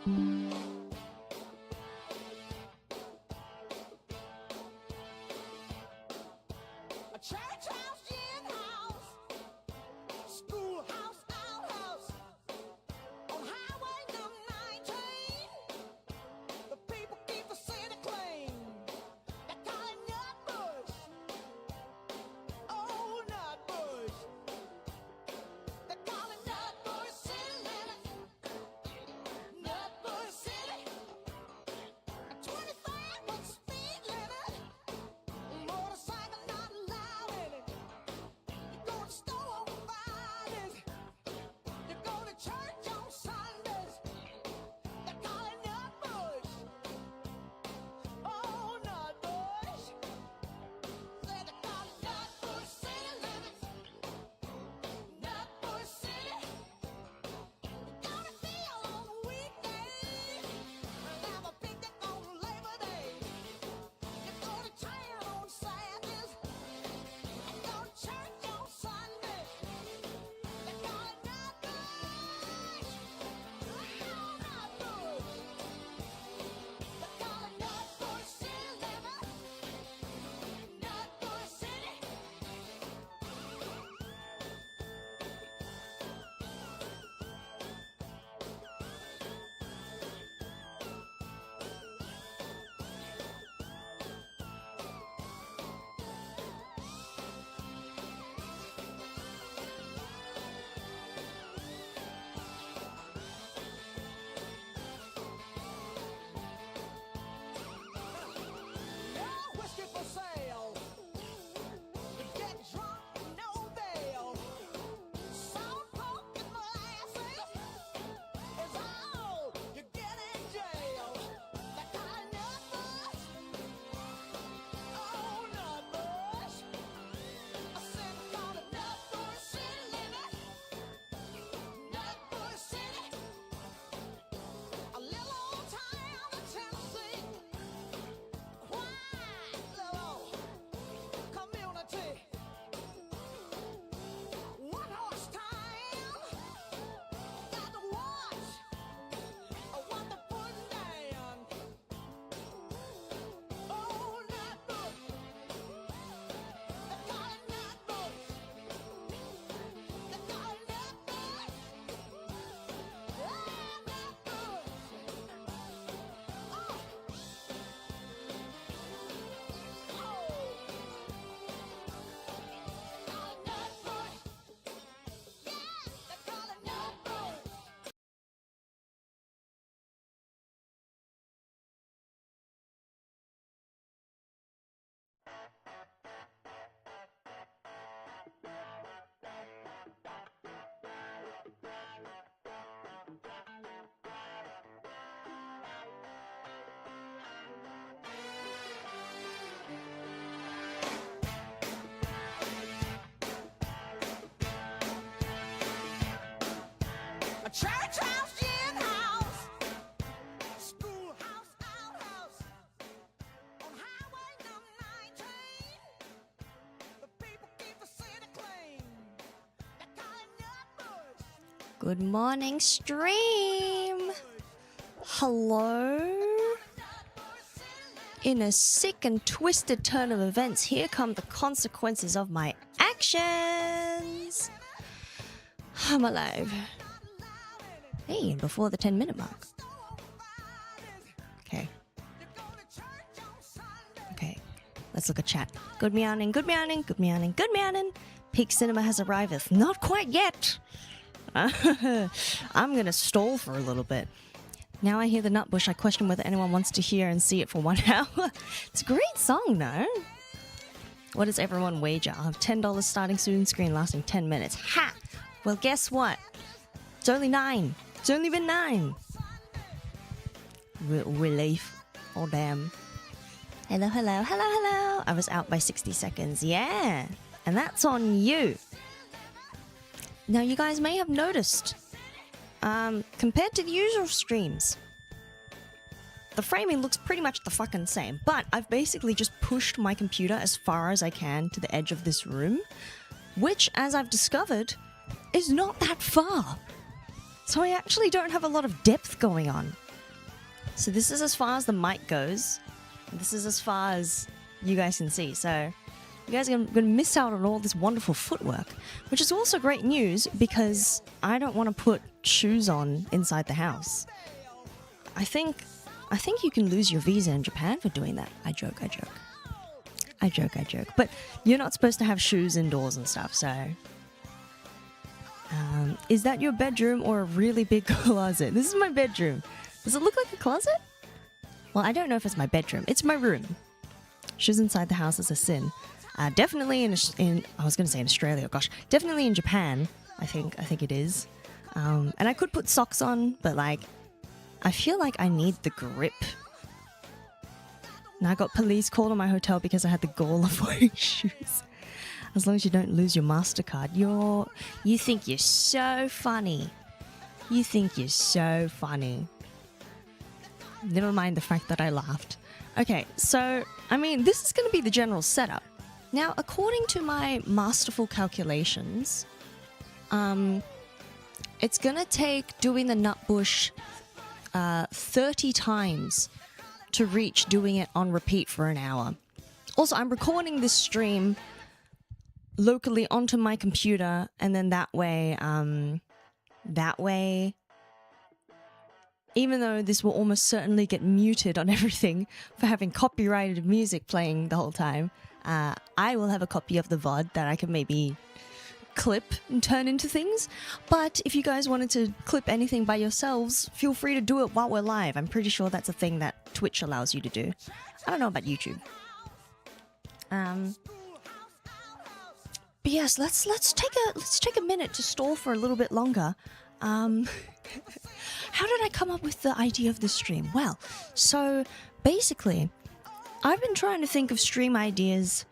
Church house, gin house, schoolhouse, outhouse, on highway number 19. The people keep the city clean. They call it nutbush. Good morning, stream. Hello. In a sick and twisted turn of events, here come the consequences of my actions. I'm alive. Hey, and before the 10-minute mark. Okay. Okay, let's look at chat. Good meowing, good meowing, good meowing, good meowing. Peak Cinema has arrived. Not quite yet. I'm gonna stall for a little bit. Now I hear the nutbush, I question whether anyone wants to hear and see it for 1 hour. It's a great song, no? What does everyone wager? I'll have $10 starting soon, screen lasting 10 minutes. Ha! Well, guess what? It's only 9. It's only been 9. Relief. Oh, damn. Hello, hello, hello, hello. I was out by 60 seconds. Yeah. And that's on you. Now, you guys may have noticed, compared to the usual streams, the framing looks pretty much the fucking same. But I've basically just pushed my computer as far as I can to the edge of this room, which, as I've discovered, is not that far. So I actually don't have a lot of depth going on. So this is as far as the mic goes. This is as far as you guys can see. So you guys are going to miss out on all this wonderful footwork, which is also great news because I don't want to put shoes on inside the house. I think you can lose your visa in Japan for doing that. I joke. But you're not supposed to have shoes indoors and stuff, so... is that your bedroom or a really big closet? This is my bedroom. Does it look like a closet? Well, I don't know if it's my bedroom. It's my room. Shoes inside the house is a sin. Definitely in I was going to say in Australia, gosh. Definitely in Japan, I think it is. And I could put socks on, but like, I feel like I need the grip. Now I got police called on my hotel because I had the gall of wearing shoes. As long as you don't lose your MasterCard, you think you're so funny. You think you're so funny. Never mind the fact that I laughed. Okay, so, I mean, this is going to be the general setup. Now, according to my masterful calculations, it's going to take doing the nutbush 30 times to reach doing it on repeat for an hour. Also, I'm recording this stream locally onto my computer, and then that way, even though this will almost certainly get muted on everything for having copyrighted music playing the whole time, I will have a copy of the VOD that I can maybe clip and turn into things. But if you guys wanted to clip anything by yourselves, feel free to do it while we're live. I'm pretty sure that's a thing that Twitch allows you to do. I don't know about YouTube. But yes, let's take a minute to stall for a little bit longer. How did I come up with the idea of this stream? Well, so basically, I've been trying to think of stream ideas,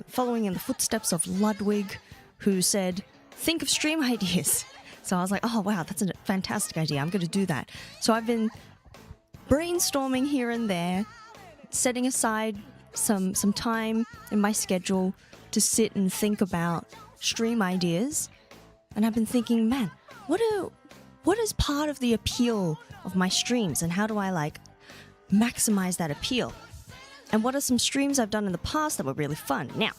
following in the footsteps of Ludwig, who said, think of stream ideas. So I was like, oh wow, that's a fantastic idea. I'm going to do that. So I've been brainstorming here and there, setting aside some time in my schedule to sit and think about stream ideas. And I've been thinking, man, what is part of the appeal of my streams, and how do I like maximize that appeal? And what are some streams I've done in the past that were really fun? Now,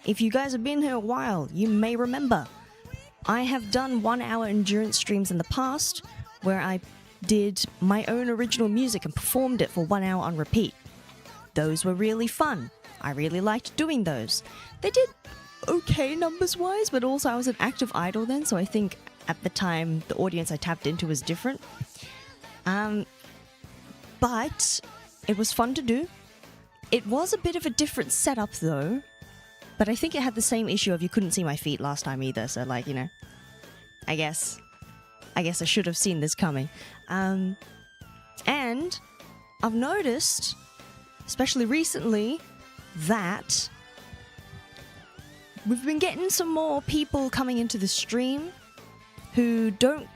if you guys have been here a while, you may remember I have done 1 hour endurance streams in the past where I did my own original music and performed it for 1 hour on repeat. Those were really fun. I really liked doing those. They did okay numbers-wise, but also I was an active idol then, so I think at the time the audience I tapped into was different. But it was fun to do. It was a bit of a different setup though, but I think it had the same issue of you couldn't see my feet last time either, so like, you know, I guess I should have seen this coming. And I've noticed, especially recently, that we've been getting some more people coming into the stream who don't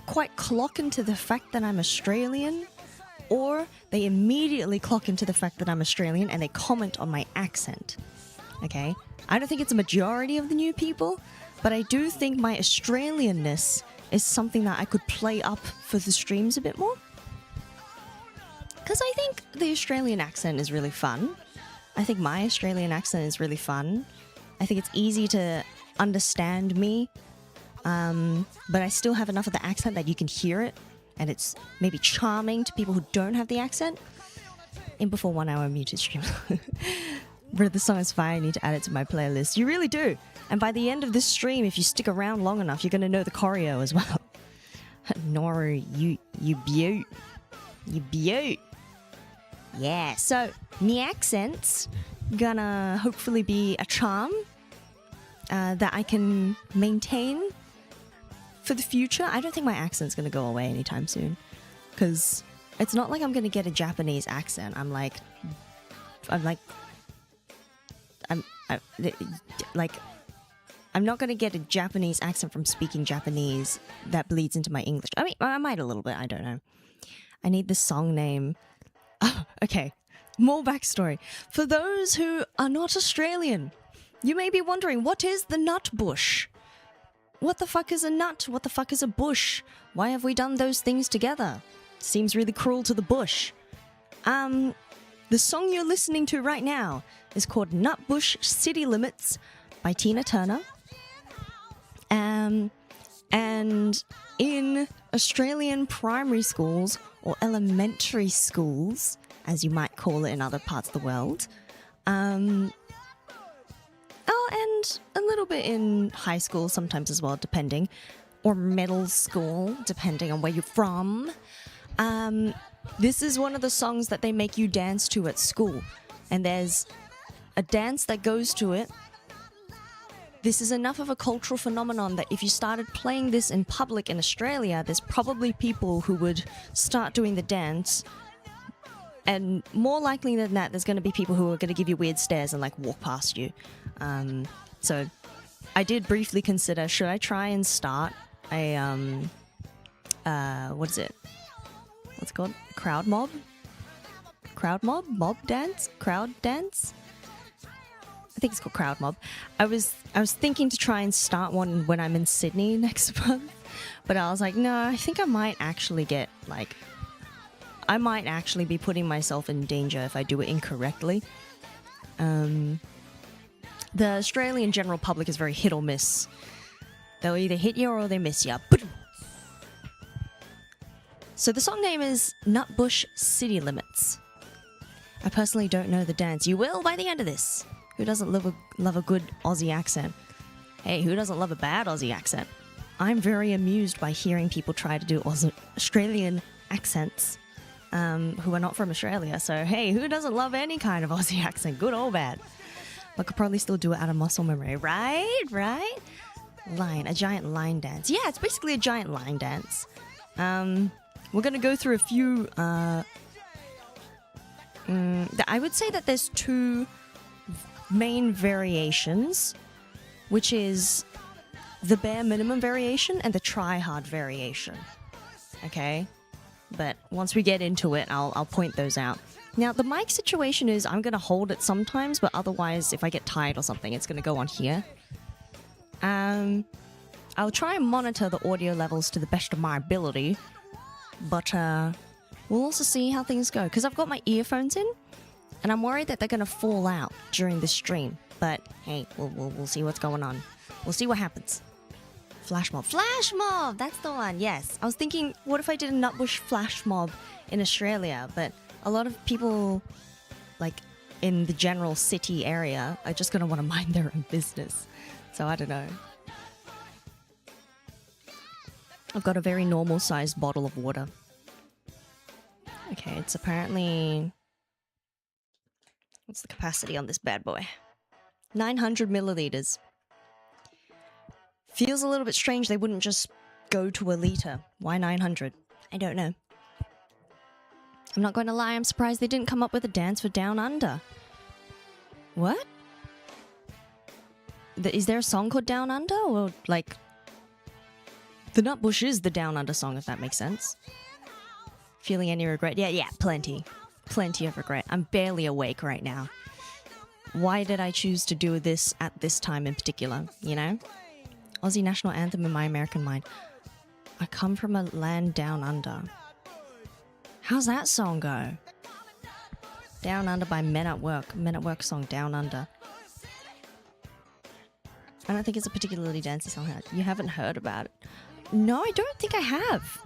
quite clock into the fact that I'm Australian, or they immediately clock into the fact that I'm Australian and they comment on my accent. Okay? I don't think it's a majority of the new people, but I do think my Australianness is something that I could play up for the streams a bit more. Because I think the Australian accent is really fun. I think my Australian accent is really fun. I think it's easy to understand me, but I still have enough of the accent that you can hear it, and it's maybe charming to people who don't have the accent. In before 1 hour muted stream. Bro, the song is fire. I need to add it to my playlist. You really do. And by the end of this stream, if you stick around long enough, you're going to know the choreo as well. Nora, you beaut. You beaut. Yeah, so me accent's gonna hopefully be a charm that I can maintain for the future. I don't think my accent's gonna go away anytime soon, because it's not like I'm gonna get a Japanese accent. I'm not gonna get a Japanese accent from speaking Japanese that bleeds into my English. I mean, I might a little bit, I don't know. I need the song name. Oh, okay, more backstory. For those who are not Australian, you may be wondering, what is the nutbush? What the fuck is a nut? What the fuck is a bush? Why have we done those things together? Seems really cruel to the bush. The song you're listening to right now is called Nutbush City Limits by Tina Turner. And in Australian primary schools, or elementary schools, as you might call it in other parts of the world, and a little bit in high school sometimes as well, depending, or middle school, depending on where you're from. This is one of the songs that they make you dance to at school, and there's a dance that goes to it. This is enough of a cultural phenomenon that if you started playing this in public in Australia, there's probably people who would start doing the dance. And more likely than that, there's going to be people who are going to give you weird stares and like walk past you. So I did briefly consider, should I try and start a, what is it? What's it called? Crowd mob? Crowd mob? Mob dance? Crowd dance? I think it's called crowd mob. I was thinking to try and start one when I'm in Sydney next month, but I was like, no, I think I might actually get like, I might actually be putting myself in danger if I do it incorrectly. The Australian general public is very hit or miss. They'll either hit you or they miss you. So the song name is Nutbush City Limits. I personally don't know the dance. You will by the end of this. Who doesn't love a good Aussie accent? Hey, who doesn't love a bad Aussie accent? I'm very amused by hearing people try to do Australian accents who are not from Australia. So, hey, who doesn't love any kind of Aussie accent, good or bad? I could probably still do it out of muscle memory, right? Right? Line, a giant line dance. Yeah, it's basically a giant line dance. We're going to go through a few... I would say that there's two main variations, which is the bare minimum variation and the try hard variation. Okay? But once we get into it, I'll point those out. Now, the mic situation is I'm going to hold it sometimes, but otherwise, if I get tired or something, it's going to go on here. I'll try and monitor the audio levels to the best of my ability, but we'll also see how things go. Because I've got my earphones in, and I'm worried that they're going to fall out during the stream. But hey, we'll see what's going on. We'll see what happens. Flash mob. Flash mob! That's the one, yes. I was thinking, what if I did a Nutbush flash mob in Australia? But a lot of people, like, in the general city area are just going to want to mind their own business. So I don't know. I've got a very normal sized bottle of water. Okay, it's apparently... What's the capacity on this bad boy? 900 milliliters. Feels a little bit strange they wouldn't just go to a liter. Why 900? I don't know. I'm not going to lie, I'm surprised they didn't come up with a dance for Down Under. What? Is there a song called Down Under? Or, like... The Nutbush is the Down Under song, if that makes sense. Feeling any regret? Yeah, plenty. Plenty of regret. I'm barely awake right now. Why did I choose to do this at this time in particular, you know? Aussie national anthem in my American mind. I come from a land down under. How's that song go? Down Under by Men at Work. Men at Work song, Down Under. I don't think it's a particularly dancey song. You haven't heard about it? No, I don't think I have.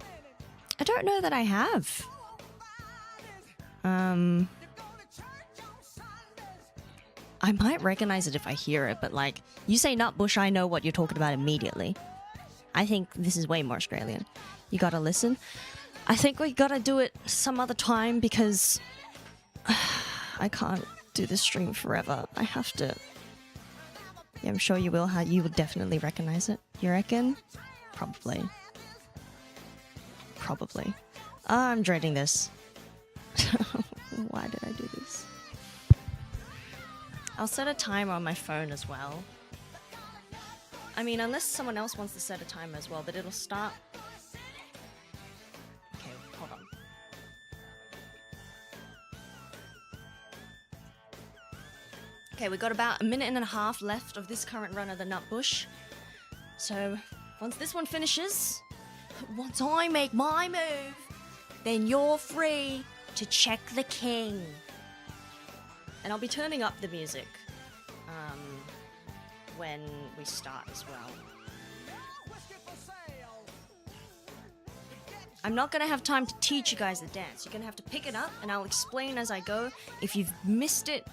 I don't know that I have. I might recognize it if I hear it, but like, you say Nutbush, I know what you're talking about immediately. I think this is way more Australian. You gotta listen. I think we gotta do it some other time because I can't do this stream forever. I have to... Yeah, I'm sure you will. You would definitely recognize it. You reckon? Probably. Probably. I'm dreading this. Why did I do this? I'll set a timer on my phone as well. I mean, unless someone else wants to set a timer as well, but it'll start... Okay, hold on. Okay, we got about a minute and a half left of this current run of the Nutbush. So, once this one finishes, once I make my move, then you're free to check the king. And I'll be turning up the music when we start as well. I'm not gonna have time to teach you guys the dance. You're gonna have to pick it up and I'll explain as I go. If you've missed it,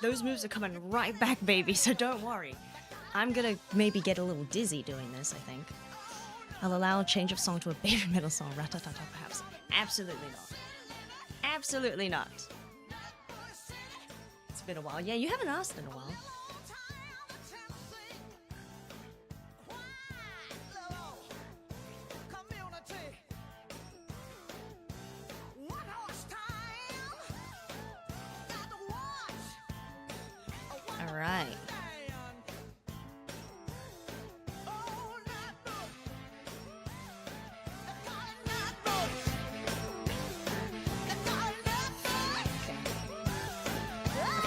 those moves are coming right back, baby, so don't worry. I'm gonna maybe get a little dizzy doing this, I think. I'll allow a change of song to a baby metal song, ratatata perhaps. Absolutely not. Absolutely not. It's been a while. Yeah, you haven't asked in a while. All right.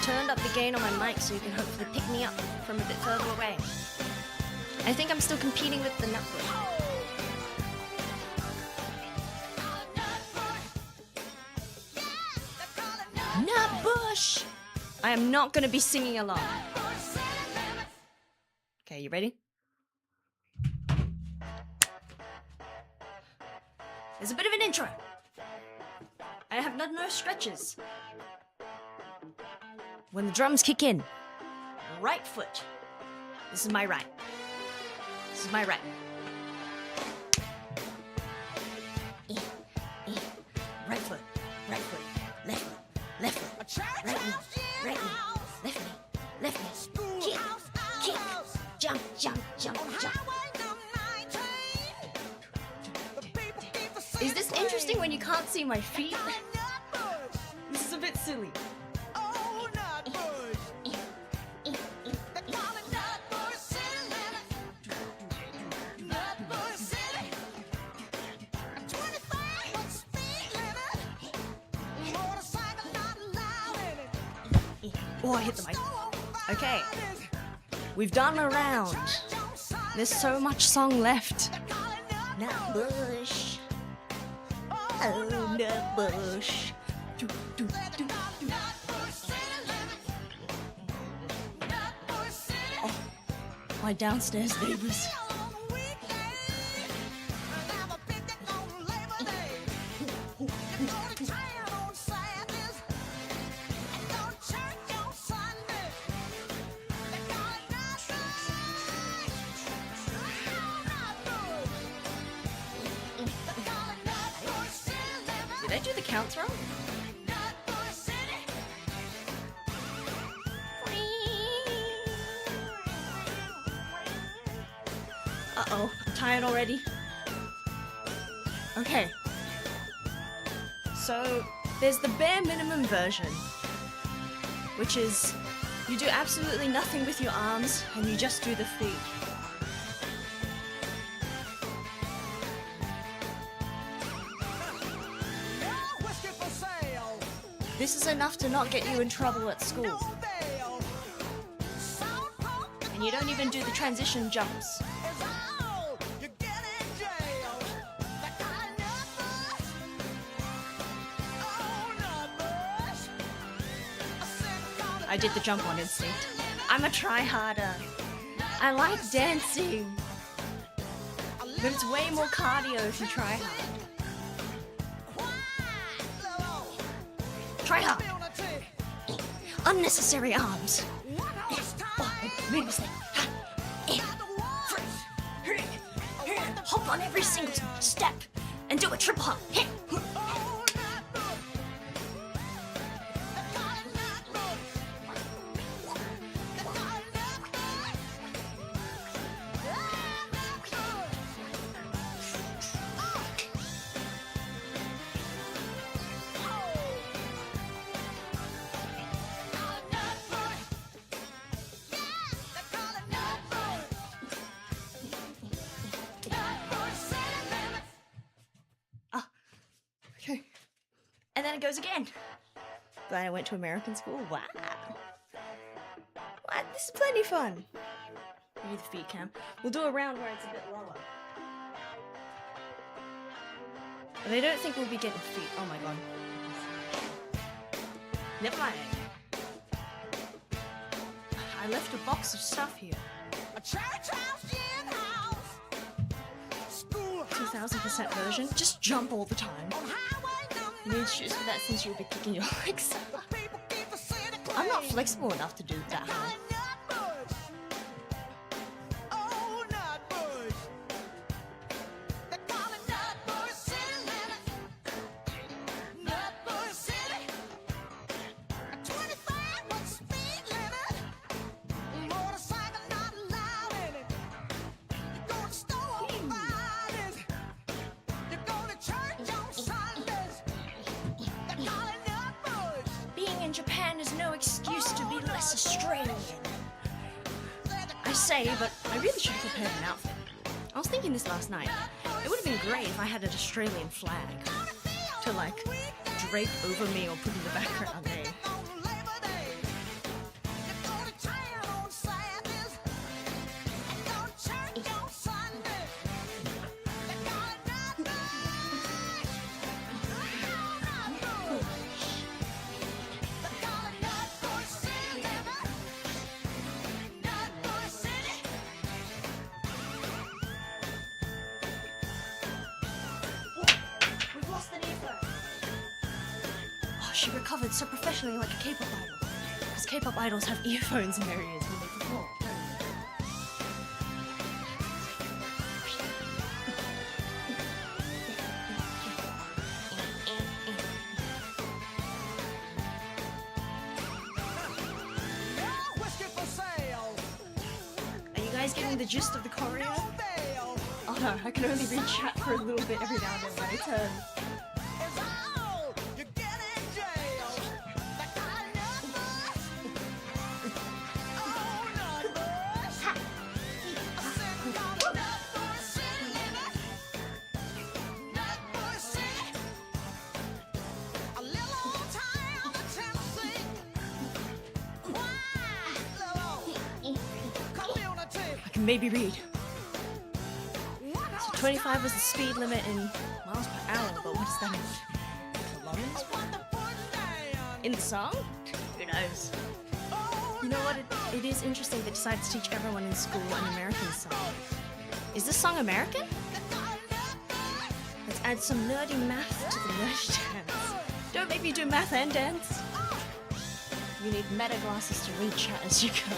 Turned up the gain on my mic so you can hopefully pick me up from a bit further away. I think I'm still competing with the nutbush. Nutbush! I am not going to be singing along. Okay, you ready? There's a bit of an intro. I have no stretches. When the drums kick in, right foot. This is my right. This is my right. Right foot, right foot, left foot, left foot, right knee, right knee, left knee, left knee, kick, kick, jump, jump, jump, jump. Is this interesting when you can't see my feet? This is a bit silly. Oh, I hit the mic. Okay. We've done a round. There's so much song left. Nutbush. Oh, nutbush. Oh, my downstairs neighbors. Did I do the counts wrong? Uh-oh, I'm tired already. Okay. So, there's the bare minimum version, which is you do absolutely nothing with your arms and you just do the feet. This is enough to not get you in trouble at school. And you don't even do the transition jumps. I did the jump on instinct. I'm a try-harder. I like dancing. But it's way more cardio if you try hard. Try hard. Unnecessary arms. Make a mistake. Hop on every single step and do a triple hop. Okay. And then it goes again. Glad I went to American school. Wow. What? This is plenty fun. Maybe the feet cam. We'll do a round where it's a bit lower. They don't think we'll be getting feet. Oh my god. Never mind. I left a box of stuff here. A church house, gin house, schoolhouse, 2000% version. Just jump all the time. on highway number You need shoes for that since you'll be kicking your legs. people keep the city I'm not clean. flexible enough to do that high. Nutbush. Oh, Nutbush. They call it Nutbush City limit. Nutbush City. 25 was the speed limit. Motorcycle not allowed in it. You go to the store on Fridays. You go to church on Sundays. They call it Nutbush. Being in Japan is no excuse to be less Australian. I say, but I really should have prepared an outfit. I was thinking this last night. It would have been great if I had an Australian flag to like drape over me or put in the background there. We've lost the Nico. Oh, she recovered so professionally like a K-pop idol. Because K-pop idols have earphones in their ears when they perform. Are you guys getting the gist of the choreo? Oh no, I can only read chat for a little bit every now and then when I turn. I can maybe read. So 25 was the speed limit in miles per hour, but what does that mean? Kilometers? In the song? Who knows? You know what? It is interesting they decided to teach everyone in school an American song. Is this song American? Let's add some nerdy math to the nerdy dance. Don't make me do math and dance. You need meta glasses to read chat as you go.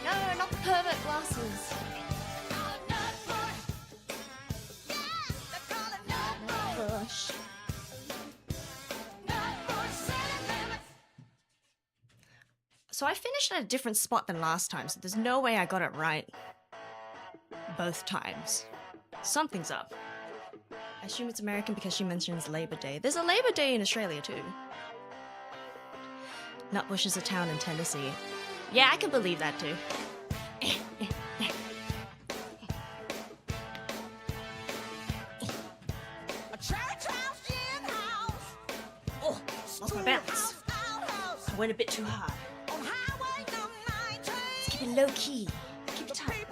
No, not the pervert glasses. Nutbush. So I finished at a different spot than last time, so there's no way I got it right both times. Something's up. I assume it's American because she mentions Labor Day. There's a Labor Day in Australia too. Nutbush is a town in Tennessee. Yeah, I can believe that too. Oh, lost my balance. I went a bit too hard. Let's keep it low key. Keep it tight.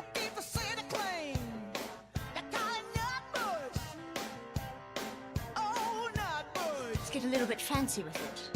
Let's get a little bit fancy with it.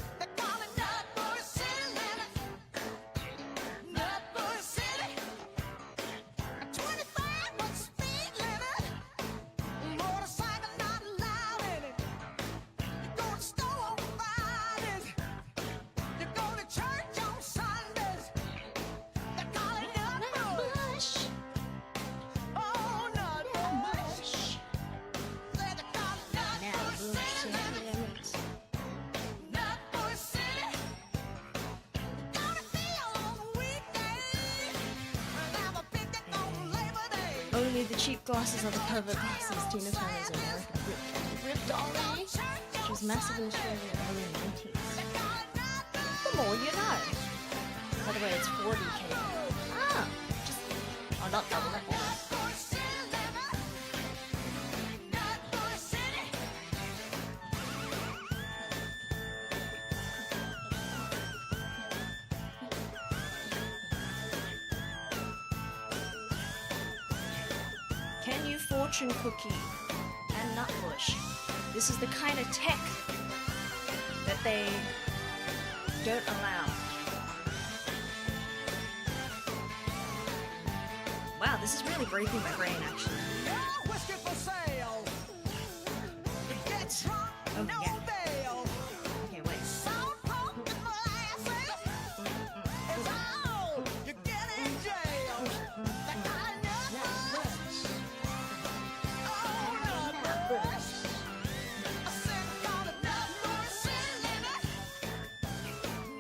Only the cheap glasses are the pervert glasses. Tina Turner's American ripped Dolly. She was massive in Australia in the early 90s. The more you know. By the way, it's 40k. Ah, just not double that. Can you fortune cookie and nutbush? This is the kind of tech that they don't allow. Wow, this is really breaking my brain, actually. No whiskey for sale. You get drunk, Oh, no yeah. bail. Okay, wait. Salt, pork, and molasses. It's all you get in jail. That kind of nutbush. Oh, nutbush. I said call it Nutbush City.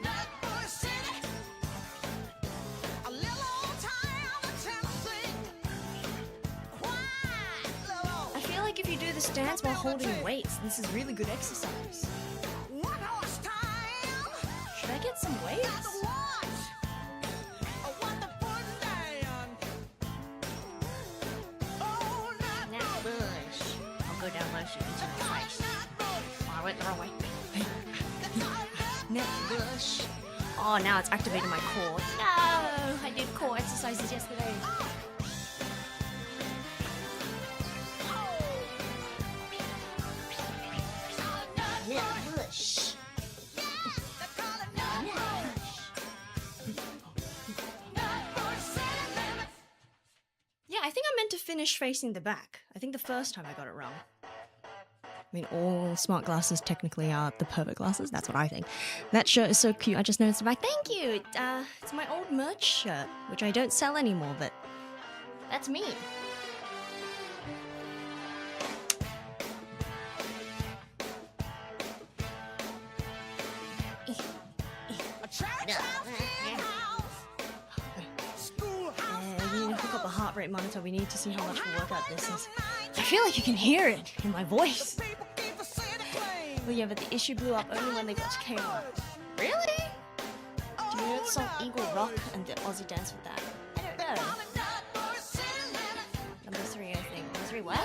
Nutbush City. A little old town in Tennessee. Quiet little I feel like if you do this dance while holding weights, this is really good exercise. one horse town. Should I get some Got weights? to watch what they're putting down. Oh, Nutbush. I'll go down low so you can see my face. Oh, I went the wrong way. Nutbush. Oh, now it's activating my core. No! I did core exercises yesterday. Nutbush. Yeah, I think I meant to finish facing the back. I think the first time I got it wrong. I mean, all smart glasses technically are the perfect glasses. That's what I think. That shirt is so cute. I just noticed the back. Thank you. It's my old merch shirt, which I don't sell anymore, but that's me. We need to hook up a heart rate monitor. We need to see how much of a workout this is. I feel like you can hear it in my voice. Well, yeah, but the issue blew up only when they got to Kmart. Really? Do you know the song Eagle Rock and the Aussie dance with that? I don't know. Number 3, I think. Number 3, what?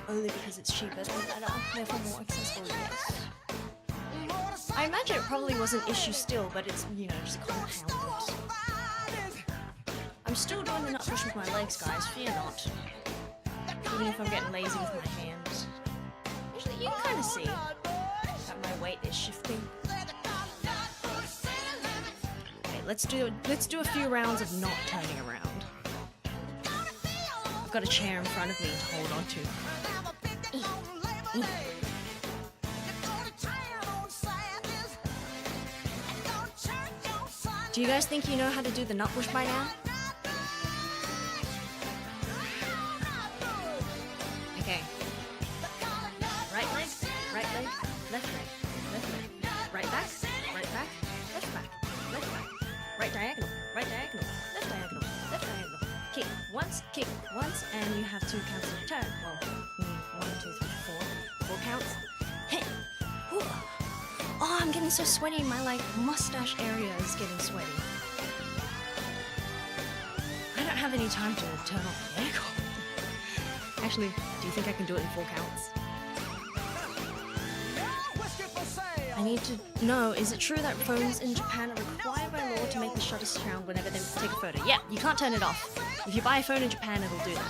Only because it's cheaper than better, therefore more accessible, yes. I imagine it probably was an issue still, but it's, you know, just compounded. I'm still doing the nut push with my legs, guys, fear not. Even if I'm getting lazy with my hands. Actually, you can kind of see that my weight is shifting. Okay, let's do a few rounds of not turning around. I've got a chair in front of me to hold on to. Do you guys think you know how to do the nut push by now? Okay. Right leg, left leg, right back, left back, right diagonal, left diagonal. Kick once, and you have 2 counts of turn. Well, 1, 2, 3, 4. 4 counts. Hey. Ooh. Oh, I'm getting so sweaty. My like mustache area is getting sweaty. I don't have any time to turn off the aircon. Actually, do you think I can do it in 4 counts? I need to know, is it true that phones in Japan are required by law to make the shutter sound whenever they take a photo? Yeah, you can't turn it off. If you buy a phone in Japan, it'll do that.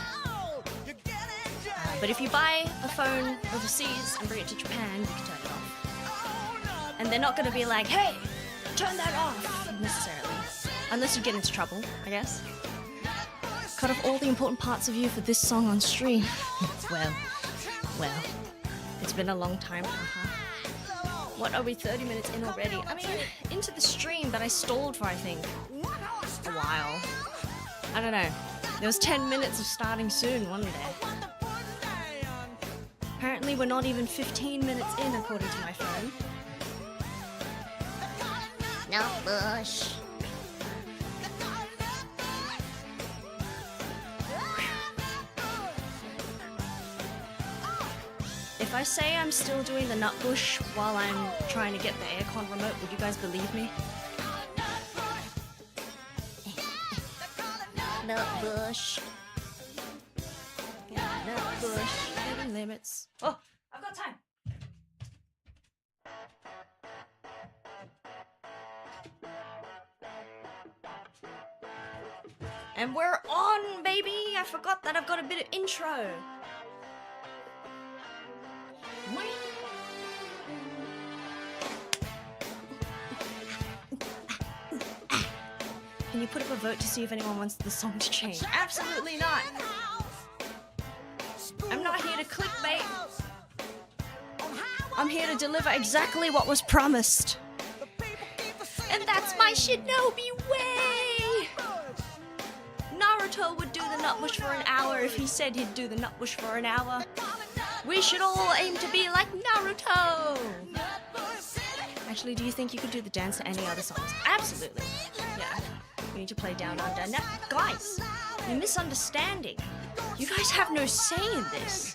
But if you buy a phone overseas and bring it to Japan, you can turn it off. And they're not going to be like, hey, turn that off, necessarily. Unless you get into trouble, I guess. Cut off all the important parts of you for this song on stream. Well, it's been a long time, haha. What, are we 30 minutes in already? I mean, into the stream, but I stalled for, I think, a while. I don't know. There was 10 minutes of starting soon, wasn't there? Apparently we're not even 15 minutes in, according to my phone. Nutbush. If I say I'm still doing the nutbush while I'm trying to get the aircon remote, would you guys believe me? Nutbush. Nutbush. Hidden limits. Oh, I've got time. And we're on, baby! I forgot that I've got a bit of intro. Can you put up a vote to see if anyone wants the song to change? Absolutely not. I'm not here to clickbait. I'm here to deliver exactly what was promised. And that's my Shinobi way! Naruto would do the nutbush for an hour if he said he'd do the nutbush for an hour. We should all aim to be like Naruto! Actually, do you think you could do the dance to any other songs? Absolutely. Yeah. We need to play Down Under. Now, guys, you're misunderstanding. You guys have no say in this.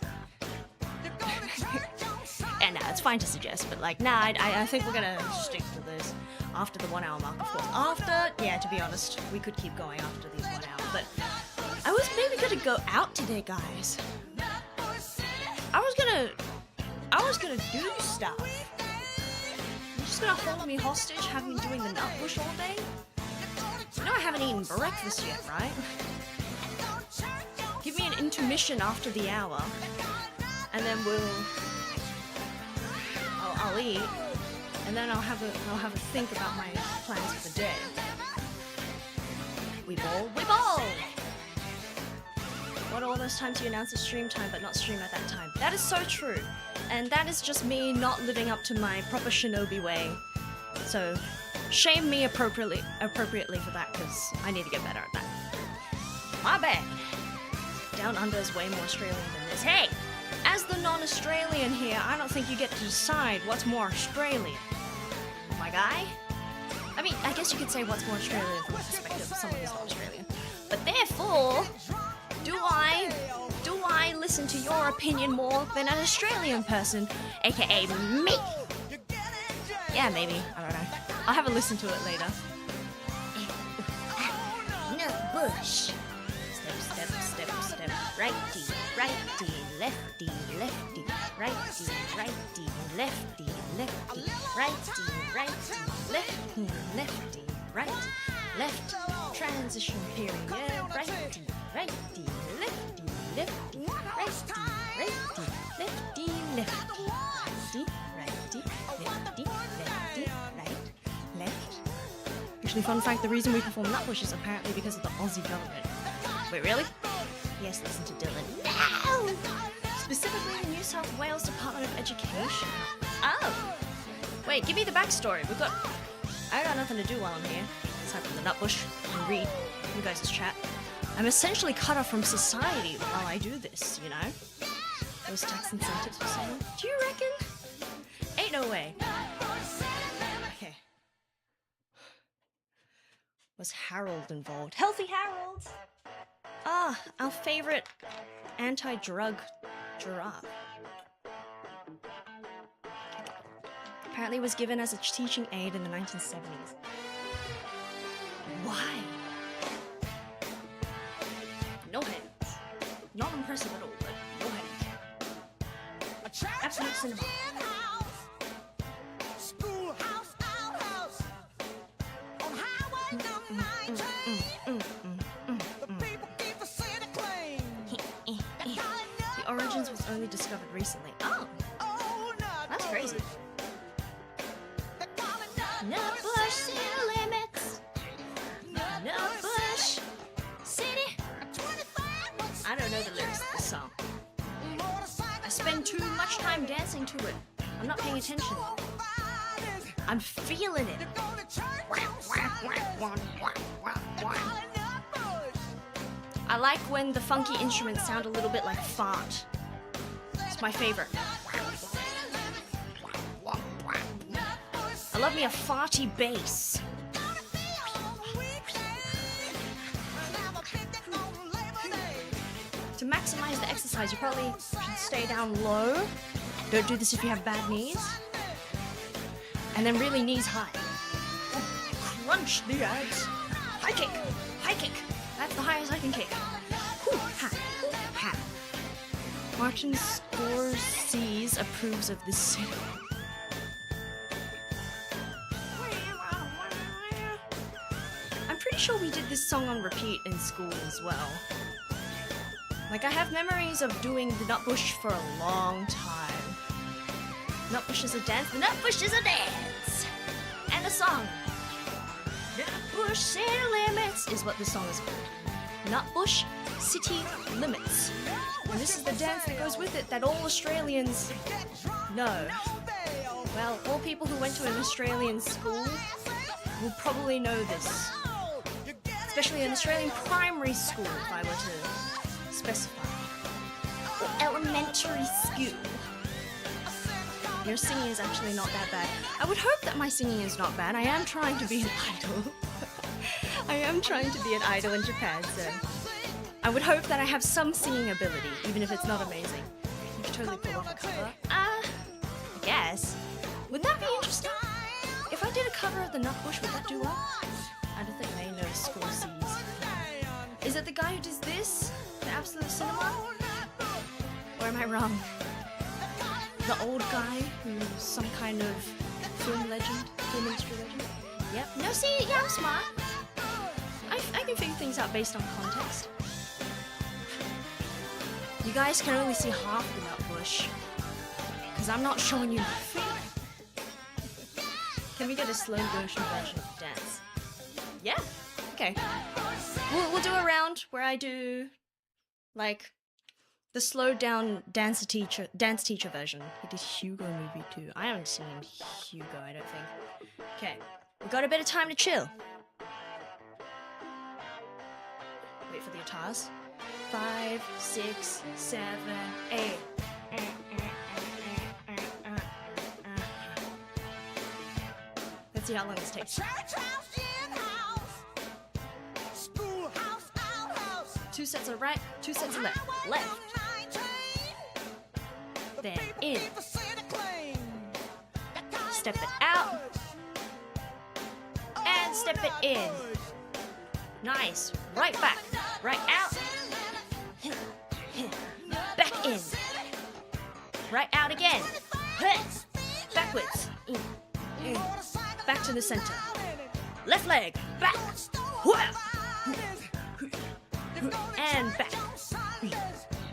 And it's fine to suggest, but like, nah, I think we're gonna stick to this after the 1 hour mark, of course. After, yeah, to be honest, we could keep going after these 1 hour, but I was maybe gonna go out today, guys. I was gonna do stuff. You're just gonna hold me hostage, have me doing the nutbush all day? You know I haven't eaten breakfast yet, right? Give me an intermission after the hour, and then I'll eat, and then I'll have a think about my plans for the day. We ball! What all those times you announce a stream time but not stream at that time? That is so true, and that is just me not living up to my proper Shinobi way. So shame me appropriately for that, because I need to get better at that. My bad. Down Under is way more Australian than this. Hey! As the non-Australian here, I don't think you get to decide what's more Australian. My guy? I mean, I guess you could say what's more Australian from the perspective of someone who's not Australian. But therefore, do I listen to your opinion more than an Australian person, aka me? Yeah, maybe. I don't know. I'll have a listen to it later. Nutbush. Step, righty, lefty, righty, lefty, righty, right, left, transition period, righty, lefty, lefty, right, left. Actually, fun fact, the reason we perform nutbush is apparently because of the Aussie government. Wait, really? Yes, listen to Dylan. No! Specifically the New South Wales Department of Education. Oh! Wait, give me the backstory. I got nothing to do while I'm here, aside from the nutbush and read you guys' chat. I'm essentially cut off from society while I do this, you know? Those tax incentives or something? Do you reckon? Ain't no way. Okay. Was Harold involved? Healthy Harold! Ah, our favorite anti-drug giraffe. Apparently was given as a teaching aid in the 1970s. Why? No hands. Not impressive at all, but no hands. Absolute cinema. The origins was only discovered recently. Oh! That's crazy. Nutbush city limits. Nutbush city. I don't know the lyrics of this song. I spend too much time dancing to it. I'm not paying attention. I'm feeling it. I like when the funky instruments sound a little bit like fart. It's my favorite. I love me a farty bass. To maximize the exercise, you probably should stay down low. Don't do this if you have bad knees. And then really knees high. Crunch the abs. High kick. High kick. That's the highest I can kick. Hoo, ha, hoo, ha. Martin Scorsese approves of this scene. I'm pretty sure we did this song on repeat in school as well. Like, I have memories of doing the nutbush for a long time. Nutbush is a dance. The nutbush is a dance! And a song. Nutbush City Limits is what this song is called. Nutbush City Limits. And this is the dance that goes with it that all Australians know. Well, all people who went to an Australian school will probably know this. Especially an Australian primary school, if I were to specify. Or elementary school. Your singing is actually not that bad. I would hope that my singing is not bad. I am trying to be an idol. I am trying to be an idol in Japan, so I would hope that I have some singing ability, even if it's not amazing. You could totally pull off a cover. I guess. Would that be interesting? If I did a cover of the Nutbush, would that do well? I don't think they know school sees. Is it the guy who does this? The Absolute Cinema? Or am I wrong? The old guy who's some kind of film legend? Film industry legend? Yep. No, see, yeah, I'm smart. I can figure things out based on context. You guys can only see half the Nutbush. Because I'm not showing you my feet. Can we get a slow motion version of the dance? Yeah? Okay. We'll do a round where I do, like, the slowed down dance teacher version. He did Hugo movie too. I haven't seen Hugo, I don't think. Okay. We've got a bit of time to chill. Wait for the guitars. 5, 6, 7, 8. Let's see how long this takes. 2 sets of right, 2 sets of left. Left. Then in. Step it out. And step it in. Nice. Right back. Right out. Back in. Right out again. Backwards. In. Back to the center. Left leg. Back. And back.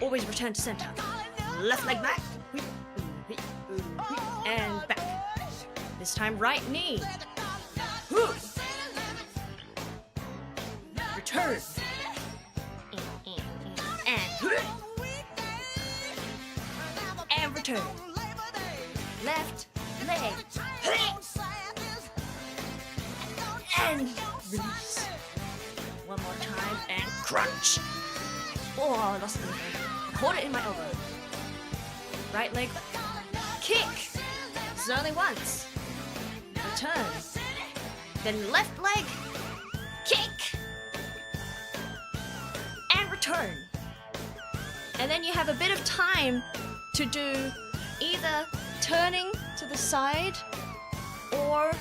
Always return to center. Left leg back. And back. This time right knee. Return. And return. Left leg. And release. One more time and crunch. Oh, I lost the leg. Hold it in my elbow. Right leg. Kick. This is only once. Return. Then left leg. Kick. And return. And then you have a bit of time to do either turning to the side or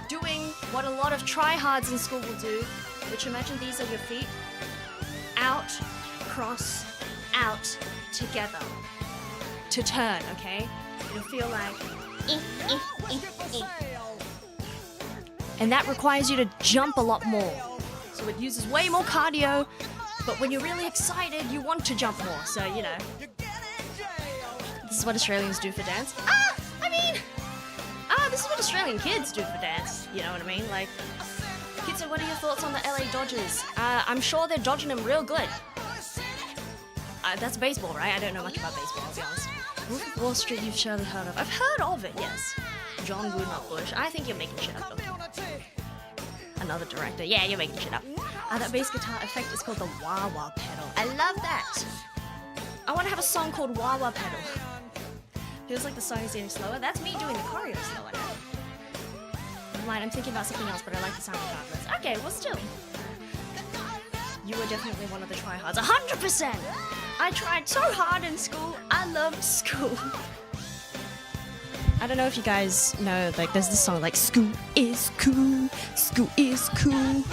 doing what a lot of tryhards in school will do, which imagine these are your feet. Out, cross, out, together. To turn, okay? It'll feel like and that requires you to jump a lot more. So it uses way more cardio, but when you're really excited, you want to jump more. So, you know. This is what Australians do for dance. This is what Australian kids do for dance. You know what I mean? Like, kids, what are your thoughts on the LA Dodgers? I'm sure they're dodging them real good. That's baseball, right? I don't know much about baseball, I'll be honest. Wolf of Wall Street, you've surely heard of. I've heard of it, yes. John Woo, Nutbush. I think you're making shit up, though. Another director. Yeah, you're making shit up. That bass guitar effect is called the wah-wah pedal. I love that. I want to have a song called Wah-wah pedal. Feels like the song is getting slower. That's me doing the choreo slower now. Never mind, I'm thinking about something else, but I like the sound regardless. Okay, well still. You were definitely one of the tryhards. 100%! I tried so hard in school. I loved school. I don't know if you guys know, like, there's this song like, school is cool, school is cool.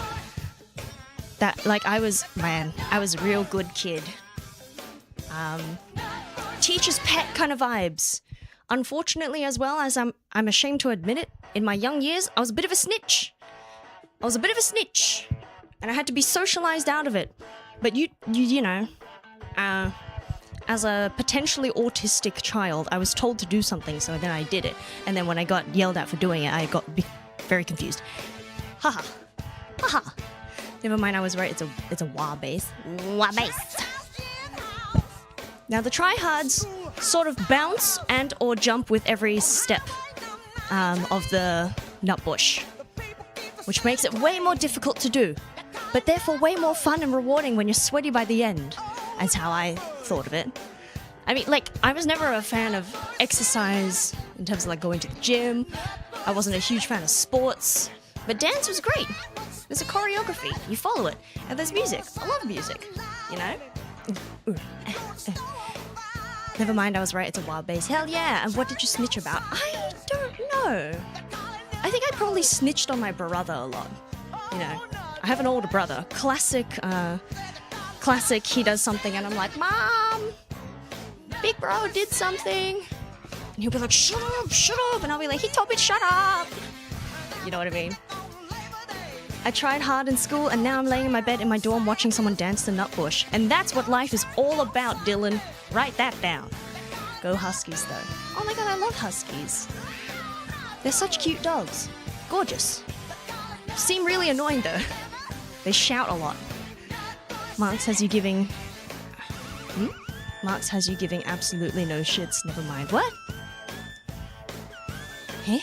That, like, I was a real good kid. Teacher's pet kind of vibes. Unfortunately, as well as I'm ashamed to admit it, in my young years, I was a bit of a snitch. And I had to be socialized out of it. But you know, as a potentially autistic child, I was told to do something, so then I did it. And then when I got yelled at for doing it, I got very confused. Haha. Haha. Never mind, I was right. It's a wah bass. Wah bass. Now the tryhards sort of bounce and or jump with every step of the nutbush, which makes it way more difficult to do, but therefore way more fun and rewarding when you're sweaty by the end. That's how I thought of it. I mean, like, I was never a fan of exercise in terms of like going to the gym. I wasn't a huge fan of sports, but dance was great. There's a choreography, you follow it, and there's music. I love music, you know? Never mind, I was right, it's a wild bass. Hell yeah, and what did you snitch about? I don't know. I think I probably snitched on my brother a lot, you know? I have an older brother. Classic, he does something and I'm like, Mom! Big bro did something. And he'll be like, shut up, and I'll be like, he told me to shut up. You know what I mean? I tried hard in school and now I'm laying in my bed in my dorm watching someone dance the nutbush. And that's what life is all about, Dylan. Write that down. Go Huskies though. Oh my god, I love Huskies. They're such cute dogs. Gorgeous. Seem really annoying though. They shout a lot. Marks has you giving... Marks has you giving absolutely no shits. Never mind. What? Huh?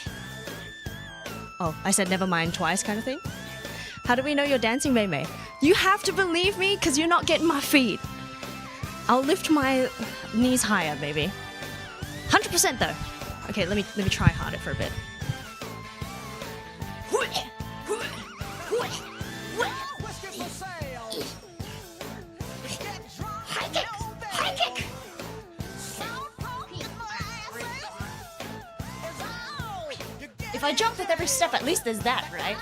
Oh, I said never mind twice kind of thing? How do we know you're dancing, Mei Mei? You have to believe me because you're not getting my feet. I'll lift my knees higher, baby. 100% though. Okay, let me try hard it for a bit. High kick! If I jump with every step, at least there's that, right?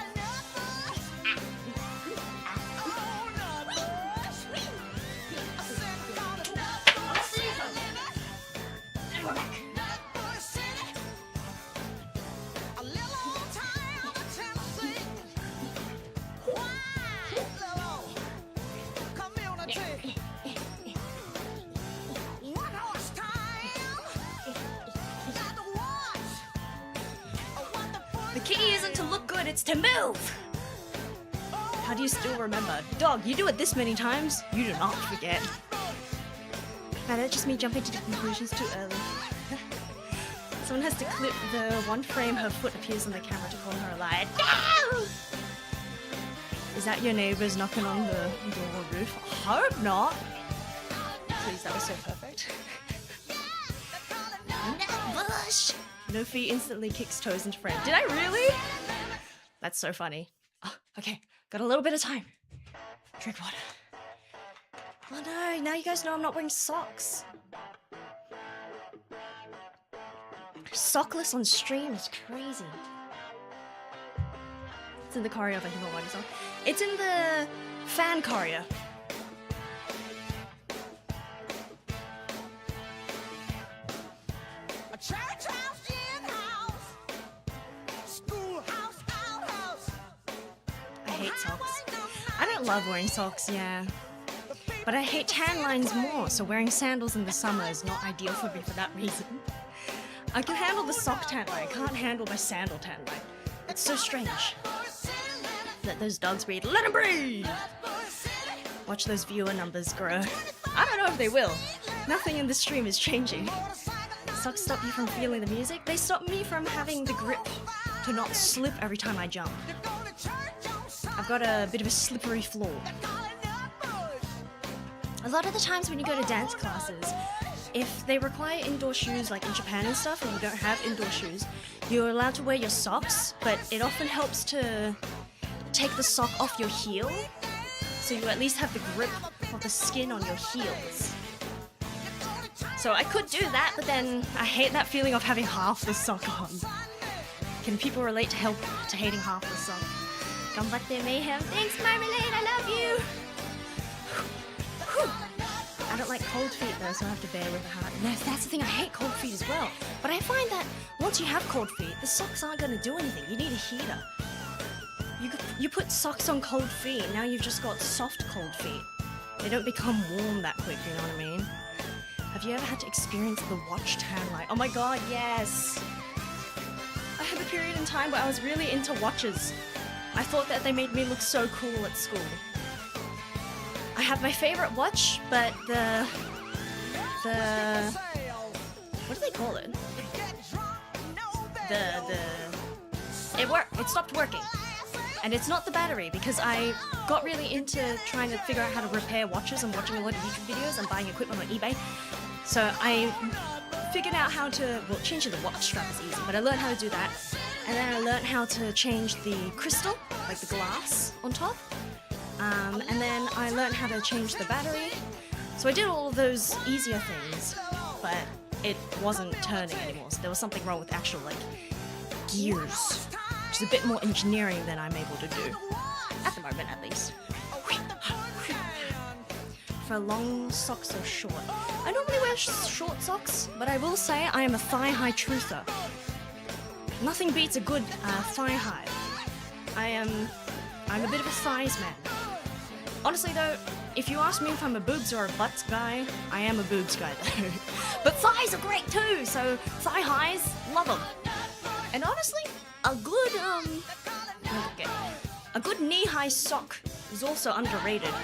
The key isn't to look good, it's to move! How do you still remember? Dog, you do it this many times, you do not forget. Now that's just me jumping to conclusions too early. Someone has to clip the one frame her foot appears on the camera to call her a liar. No! Is that your neighbors knocking on the door roof? I hope not! Please, that was so perfect. Nutbush! No fee instantly kicks toes into frame. Did I really? That's so funny. Oh, okay, got a little bit of time. Drink water. Oh no, now you guys know I'm not wearing socks. Sockless on stream is crazy. It's in the choreo of a Himawari song. It's in the fan choreo. I hate socks. I don't love wearing socks, yeah. But I hate tan lines more, so wearing sandals in the summer is not ideal for me for that reason. I can handle the sock tan line, I can't handle my sandal tan line. It's so strange. Let those dogs breathe. Let them breathe! Watch those viewer numbers grow. I don't know if they will. Nothing in this stream is changing. Socks stop you from feeling the music. They stop me from having the grip to not slip every time I jump. I've got a bit of a slippery floor. A lot of the times when you go to dance classes, if they require indoor shoes, like in Japan and stuff, and you don't have indoor shoes, you're allowed to wear your socks, but it often helps to take the sock off your heel, so you at least have the grip of the skin on your heels. So I could do that, but then I hate that feeling of having half the sock on. Can people relate to hating half the sock? Ganbatte Mayhem. Thanks, Marmalade, I love you! I don't like cold feet though, so I have to bear with the heart. No, that's the thing, I hate cold feet as well. But I find that once you have cold feet, the socks aren't going to do anything. You need a heater. You put socks on cold feet, now you've just got soft cold feet. They don't become warm that quick, you know what I mean? Have you ever had to experience the watch tan light? Oh my god, yes! I had a period in time where I was really into watches. I thought that they made me look so cool at school. I have my favorite watch, but the what do they call it? It stopped working. And it's not the battery, because I got really into trying to figure out how to repair watches and watching a lot of YouTube videos and buying equipment on eBay. So I figured out how to, well, changing the watch strap is easy, but I learned how to do that. And then I learned how to change the crystal, like the glass on top. And then I learned how to change the battery. So I did all of those easier things, but it wasn't turning anymore. So there was something wrong with the actual, like, gears, which is a bit more engineering than I'm able to do. At the moment, at least. For long socks or short. I normally wear short socks, but I will say I am a thigh-high truther. Nothing beats a good thigh-high. I'm a bit of a thighs man. Honestly though, if you ask me if I'm a boobs or a butts guy, I am a boobs guy though. But thighs are great too, so thigh-highs, love them. And honestly, a good knee-high sock is also underrated.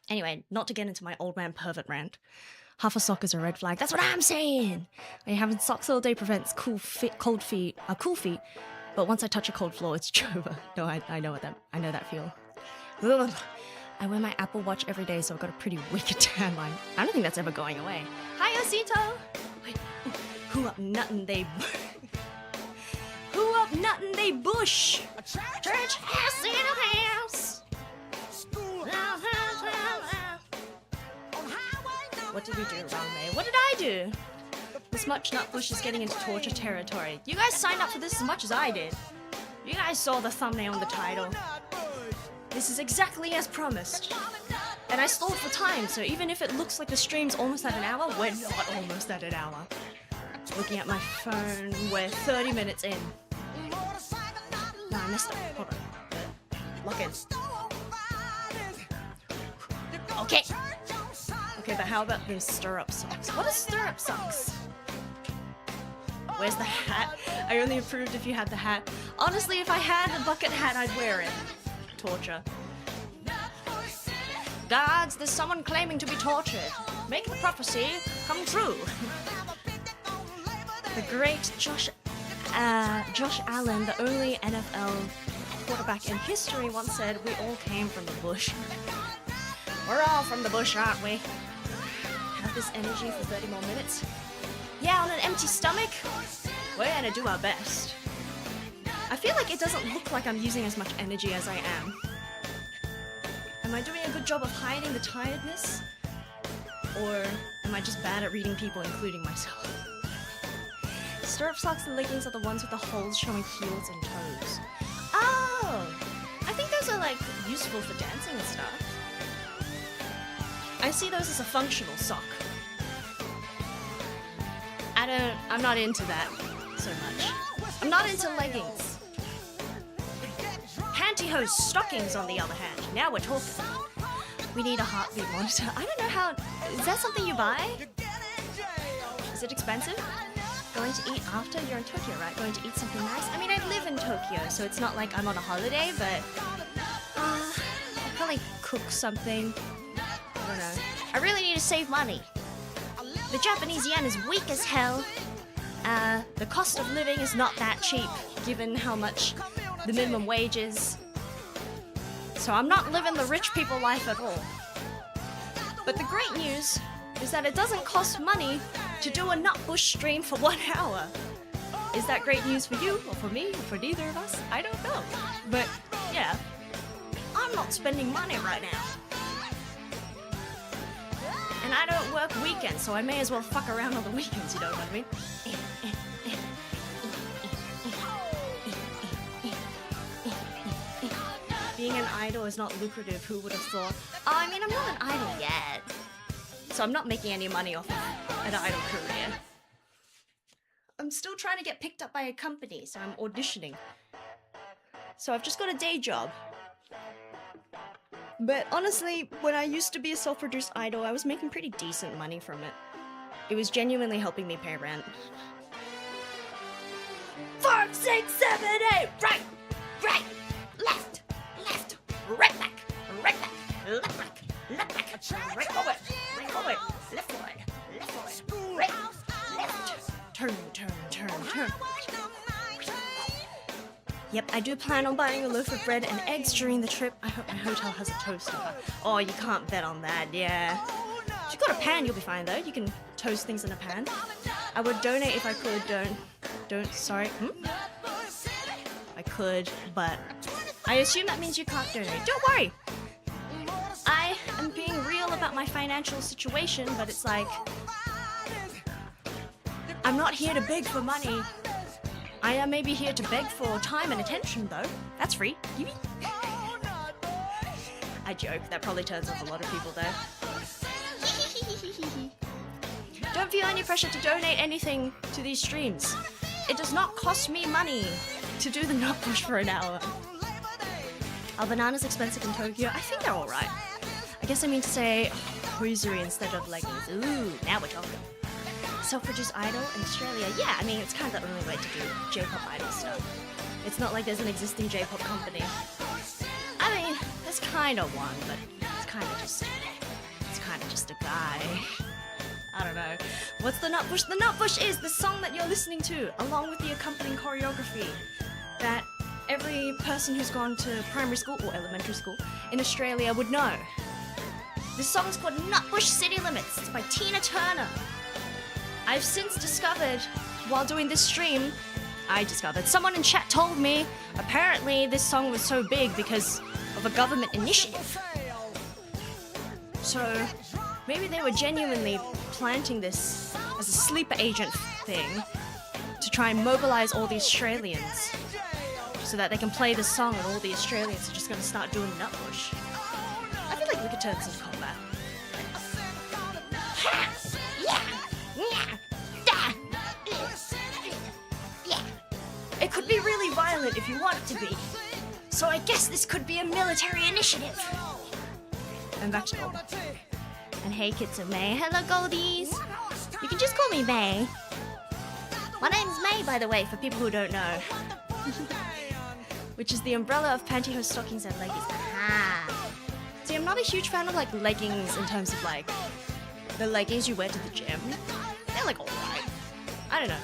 Anyway, not to get into my old man pervert rant. Half a sock is a red flag. That's what I'm saying. And having socks all day prevents cool feet. But once I touch a cold floor, it's over. No, I know that feel. Ugh. I wear my Apple Watch every day, so I've got a pretty wicked tan line. I don't think that's ever going away. Hi, Osito. Wait, who up nuttin' they? Who up nuttin' they bush? Church house in a house. What did we do wrong, May? What did I do? This much nutbush is getting into torture territory. You guys signed up for this as much as I did. You guys saw the thumbnail and the title. This is exactly as promised. And I stalled for time, so even if it looks like the stream's almost at an hour, we're not almost at an hour. Looking at my phone, we're 30 minutes in. No, I messed up. Hold on. Lock in. Okay. Okay, but how about those stirrup socks? What are stirrup socks? Where's the hat? I only approved if you had the hat. Honestly, if I had the bucket hat, I'd wear it. Torture. Guards, there's someone claiming to be tortured. Make the prophecy come true. The great Josh Allen, the only NFL quarterback in history, once said, "We all came from the bush." We're all from the bush, aren't we? Have this energy for 30 more minutes. Yeah, on an empty stomach, we're gonna do our best. I feel like it doesn't look like I'm using as much energy as I am. Am I doing a good job of hiding the tiredness? Or am I just bad at reading people, including myself? Stirrup socks and leggings are the ones with the holes showing heels and toes. Oh! I think those are, like, useful for dancing and stuff. I see those as a functional sock. I'm not into that so much. I'm not into leggings. Pantyhose stockings, on the other hand. Now we're talking. We need a heartbeat monitor. I don't know how... Is that something you buy? Is it expensive? Going to eat after? You're in Tokyo, right? Going to eat something nice? I mean, I live in Tokyo, so it's not like I'm on a holiday, but... I'll probably cook something. I don't know. I really need to save money. The Japanese yen is weak as hell. The cost of living is not that cheap, given how much the minimum wage is. So I'm not living the rich people life at all. But the great news is that it doesn't cost money to do a nutbush stream for 1 hour. Is that great news for you, or for me, or for neither of us? I don't know. But, yeah. I'm not spending money right now. And I don't work weekends, so I may as well fuck around on the weekends, you know what I mean? Being an idol is not lucrative, who would have thought? Oh, I mean, I'm not an idol yet. So I'm not making any money off of an idol career. I'm still trying to get picked up by a company, so I'm auditioning. So I've just got a day job. But honestly, when I used to be a self-produced idol, I was making pretty decent money from it. It was genuinely helping me pay rent. 5, 6, 7, 8, right! right back, right back, left back, left back, right forward, left forward, left forward, right, left, turn, turn, turn, turn. Yep, I do plan on buying a loaf of bread and eggs during the trip. I hope my hotel has a toaster. Oh, you can't bet on that, yeah. If you've got a pan, you'll be fine though. You can toast things in a pan. I would donate if I could. Sorry. I could, but I assume that means you can't donate. Don't worry. I am being real about my financial situation, but it's like, I'm not here to beg for money. I am maybe here to beg for time and attention, though. That's free. I joke. That probably turns off a lot of people, though. Don't feel any pressure to donate anything to these streams. It does not cost me money to do the nutbush for an hour. Are bananas expensive in Tokyo? I think they're alright. I guess I mean to say hosiery instead of leggings. Ooh, now we're talking. Selfridges Idol in Australia. Yeah, I mean, it's kind of the only way to do J-pop idol stuff. It's not like there's an existing J-pop company. I mean, there's kind of one, but it's kind of just a guy. I don't know. What's the nutbush? The nutbush is the song that you're listening to, along with the accompanying choreography that every person who's gone to primary school or elementary school in Australia would know. This song's called Nutbush City Limits. It's by Tina Turner. I've since discovered, while doing this stream, someone in chat told me, apparently this song was so big because of a government initiative. So, maybe they were genuinely planting this as a sleeper agent thing to try and mobilize all the Australians so that they can play this song and all the Australians are just going to start doing Nutbush. I feel like we could turn this into combat. It could be really violent if you want it to be. So I guess this could be a military initiative. I'm back to normal. And hey, kids of May. Hello, Goldies. You can just call me May. My name's May, by the way, for people who don't know. Which is the umbrella of pantyhose, stockings, and leggings. Aha. See, I'm not a huge fan of like leggings in terms of like the leggings you wear to the gym. They're like alright. I don't know.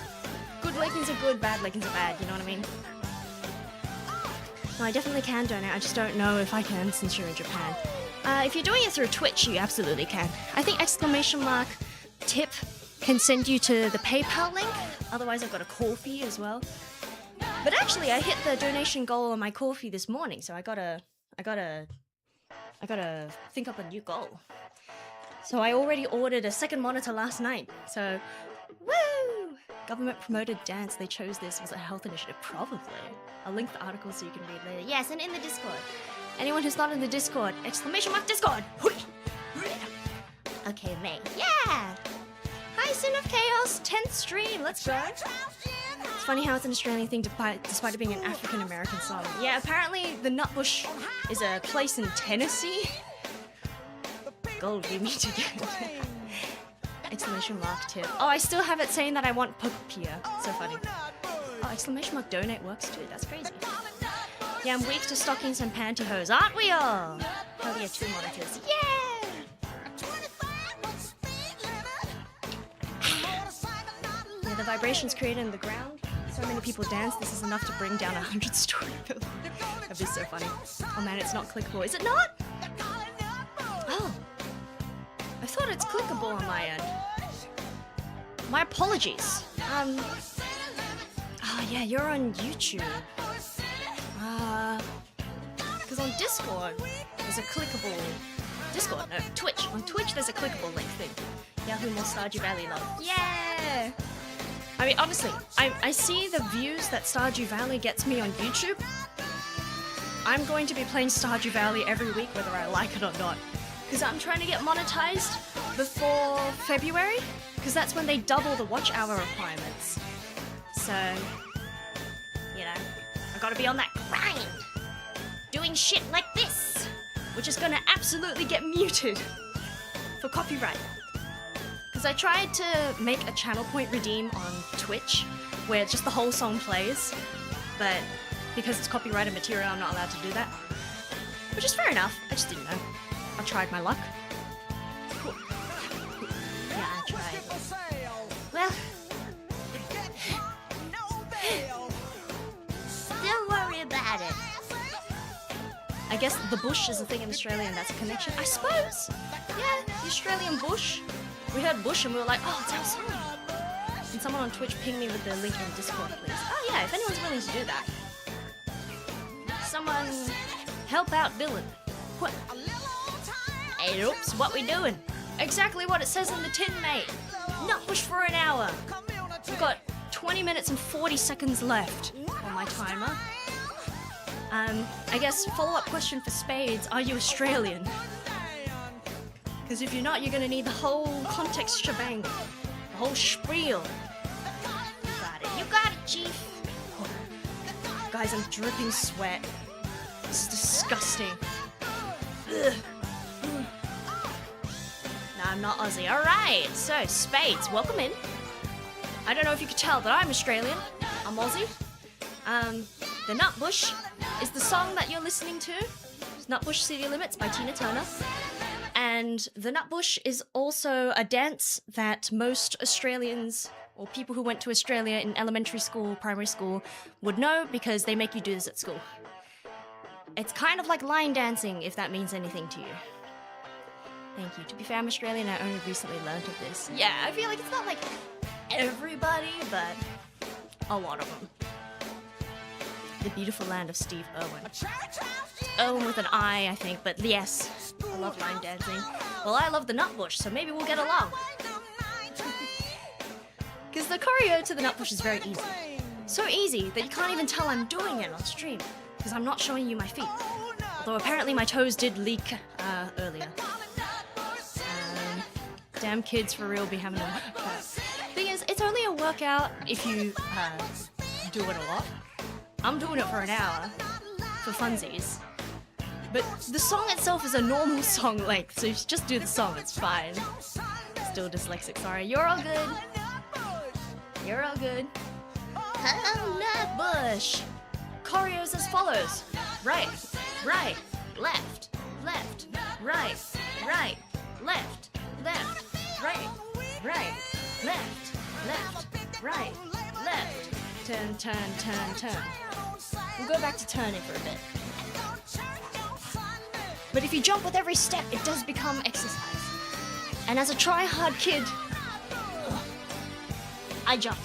Good leggings are good, bad leggings are bad, you know what I mean? No, I definitely can donate, I just don't know if I can since you're in Japan. If you're doing it through Twitch, you absolutely can. I think !tip can send you to the PayPal link, otherwise I've got a call fee as well. But actually, I hit the donation goal on my call fee this morning, so I gotta think up a new goal. So I already ordered a second monitor last night, so woo! Government promoted dance, they chose this. Was it a health initiative? Probably. I'll link the article so you can read later. Yes, and in the Discord. Anyone who's not in the Discord, !Discord! Okay, May. Yeah! Hi, Sin of Chaos, 10th stream, let's go. It's funny how it's an Australian thing despite it being an African-American song. Yeah, apparently the Nutbush is a place in Tennessee. Gold, we meet again. !Tip. Oh, I still have it saying that I want Pupia. So funny. Oh, !donate works too. That's crazy. Yeah, I'm weak to stockings and pantyhose, aren't we all? Hell yeah, 2 monitors. Yeah! Yeah, the vibrations created in the ground. So many people dance. This is enough to bring down a 100-story building. That'd be so funny. Oh man, it's not clickable. Is it not? Oh. I thought it's clickable on my end. My apologies. Oh yeah, you're on YouTube. Because on Discord, there's a clickable... Twitch. On Twitch, there's a clickable link thing. Yahoo more Stardew Valley love. Yeah! I mean, honestly, I see the views that Stardew Valley gets me on YouTube. I'm going to be playing Stardew Valley every week, whether I like it or not. Because I'm trying to get monetized before February, because that's when they double the watch hour requirements. So, you know, I gotta be on that grind, doing shit like this, which is gonna absolutely get muted for copyright. Because I tried to make a channel point redeem on Twitch, where just the whole song plays, but because it's copyrighted material, I'm not allowed to do that. which is fair enough. I just didn't know. I tried my luck. Yeah, I tried. Well, don't worry about it. I guess the bush is a thing in Australia and that's a connection. I suppose. Yeah, the Australian bush. We heard bush and we were like, oh, it's our song. And someone on Twitch pinged me with the link in Discord, please. Oh yeah, if anyone's willing to do that. Someone help out Dylan. What? Hey, oops, what we doing? Exactly what it says in the tin, mate. Nutbush for an hour. We've got 20 minutes and 40 seconds left on my timer. I guess follow-up question for Spades, are you Australian? Because if you're not, you're gonna need the whole context shebang. The whole spiel. You got it, Chief. Oh. Guys, I'm dripping sweat. This is disgusting. Ugh. No, I'm not Aussie. Alright, so Spades, welcome in. I don't know if you could tell that I'm Australian. I'm Aussie. The Nutbush is the song that you're listening to. It's Nutbush City Limits by Tina Turner. And the Nutbush is also a dance that most Australians or people who went to Australia in elementary school, primary school would know because they make you do this at school. It's kind of like line dancing, if that means anything to you. Thank you. To be fair, I'm Australian, I only recently learned of this. Yeah, I feel like it's not like everybody, but a lot of them. The beautiful land of Steve Irwin. Owen with an I think, but yes, I love line dancing. Well, I love the Nutbush, so maybe we'll get along. Because the choreo to the Nutbush is very easy. So easy that you can't even tell I'm doing it on stream, because I'm not showing you my feet. Although apparently my toes did leak earlier. Damn kids for real be having a workout. Thing is, it's only a workout if you do it a lot. I'm doing it for an hour, for funsies. But the song itself is a normal song length, so you just do the song, it's fine. Still dyslexic, sorry. You're all good. You're all good. Hello, Nutbush. Choreos as follows. Right, right, left, left, right, right, left, left, right, right, left, left, right, left. Turn, turn, turn, turn. We'll go back to turning for a bit. But if you jump with every step, it does become exercise. And as a try-hard kid, I jumped.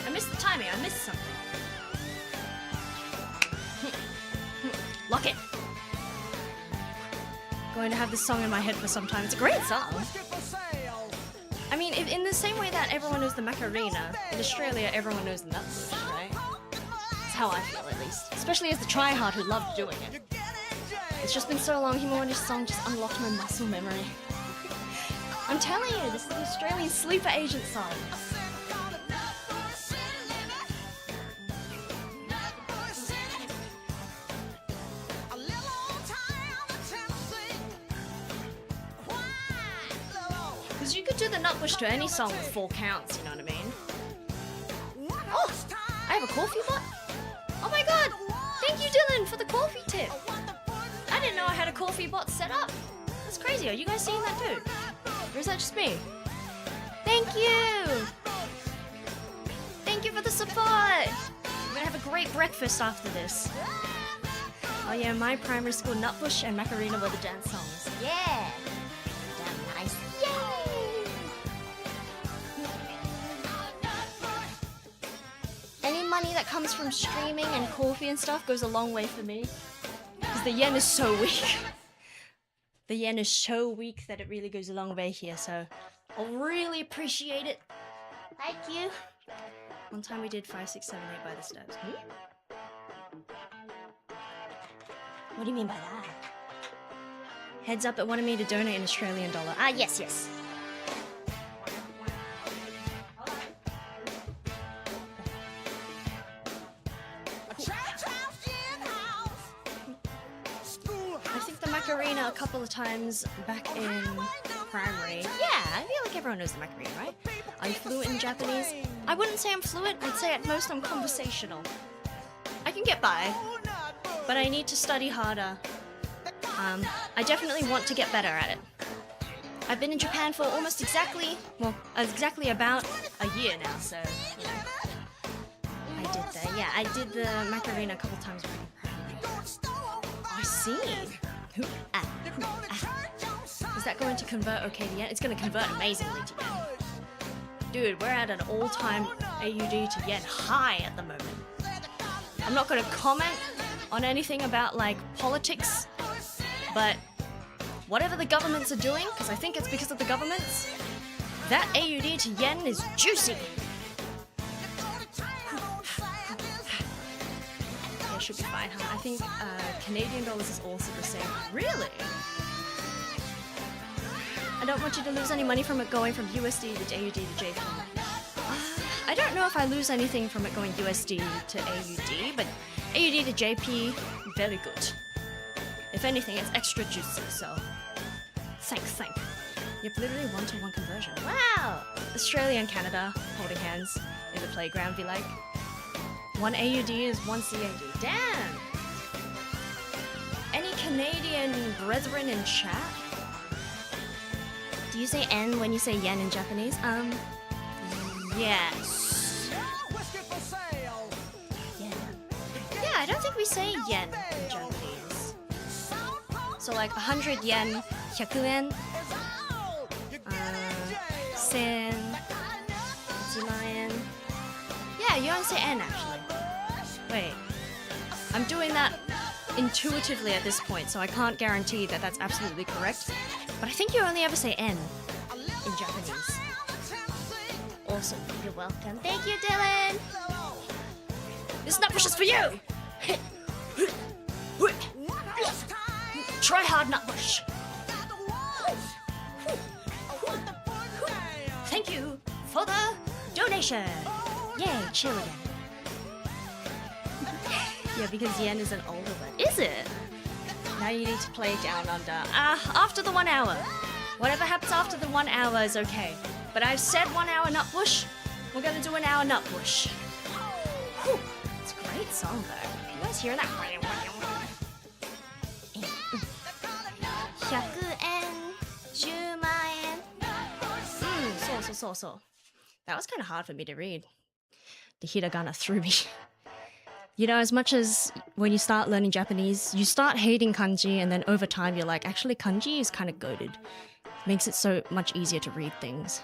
I missed the timing, I missed something. Lock it. Going to have this song in my head for some time. It's a great song. I mean, in the same way that everyone knows the Macarena, in Australia everyone knows the Nutbush, right? That's how I feel, at least. Especially as the tryhard who loved doing it. It's just been so long, Himo and his song just unlocked my muscle memory. I'm telling you, this is the Australian sleeper agent song. Because you could do the Nutbush to any song with 4 counts, you know what I mean? Oh, I have a coffee bot? Oh my god! Thank you, Dylan, for the coffee tip! I didn't know I had a coffee bot set up. That's crazy. Are you guys seeing that too? Or is that just me? Thank you! Thank you for the support! We're gonna have a great breakfast after this. Oh yeah, my primary school Nutbush and Macarena were the dance songs. Yeah! Damn nice. Yay! Any money that comes from streaming and coffee and stuff goes a long way for me. Because the yen is so weak. The yen is so weak that it really goes a long way here, so I'll really appreciate it. Thank you. One time we did 5, 6, 7, 8 by the steps. What do you mean by that? Heads up, it wanted me to donate an Australian dollar. Ah, yes, yes. couple of times back in primary. Yeah, I feel like everyone knows the Macarena, right? Are you fluent in Japanese? I wouldn't say I'm fluent, I'd say at most I'm conversational. I can get by, but I need to study harder. I definitely want to get better at it. I've been in Japan for almost exactly about a year now, so, you know. I did the Macarena a couple times back in primary. I see. Is that going to convert okay to yen? It's going to convert amazingly to yen. Dude, we're at an all-time AUD to yen high at the moment. I'm not going to comment on anything about, like, politics, but whatever the governments are doing, because I think it's because of the governments, that AUD to yen is juicy. Yeah, should be fine, huh? I think Canadian dollars is also the same. Really? I don't want you to lose any money from it going from USD to AUD to JP. I don't know if I lose anything from it going USD to AUD, but AUD to JP, very good. If anything, it's extra juicy, so thanks. Yep, literally 1-to-1 conversion. Wow! Australia and Canada holding hands in the playground be like, 1 AUD is 1 CAD. Damn! Any Canadian brethren in chat? Do you say N when you say yen in Japanese? Yes. Yeah, I don't think we say yen in Japanese. So like 100 yen, 100 yen, 1000 yen, 1,000,000 yen. Yeah, you don't say N actually. Wait, I'm doing that intuitively at this point, so I can't guarantee that that's absolutely correct. But I think you only ever say N in Japanese. Awesome, you're welcome. Thank you, Dylan! This nutbush is for you! Try hard, nutbush! Thank you for the donation! Yay, chill again. Yeah, because yen is an older word. Is it? Now you need to play down under. After the 1 hour. Whatever happens after the 1 hour is okay. But I've said 1 hour nutbush. We're gonna do an hour nutbush. Whew. It's a great song though. You guys hear that? 100 yen, 10万円. So. That was kind of hard for me to read. The hiragana threw me. You know, as much as when you start learning Japanese, you start hating kanji, and then over time you're like, actually kanji is kind of goated. Makes it so much easier to read things.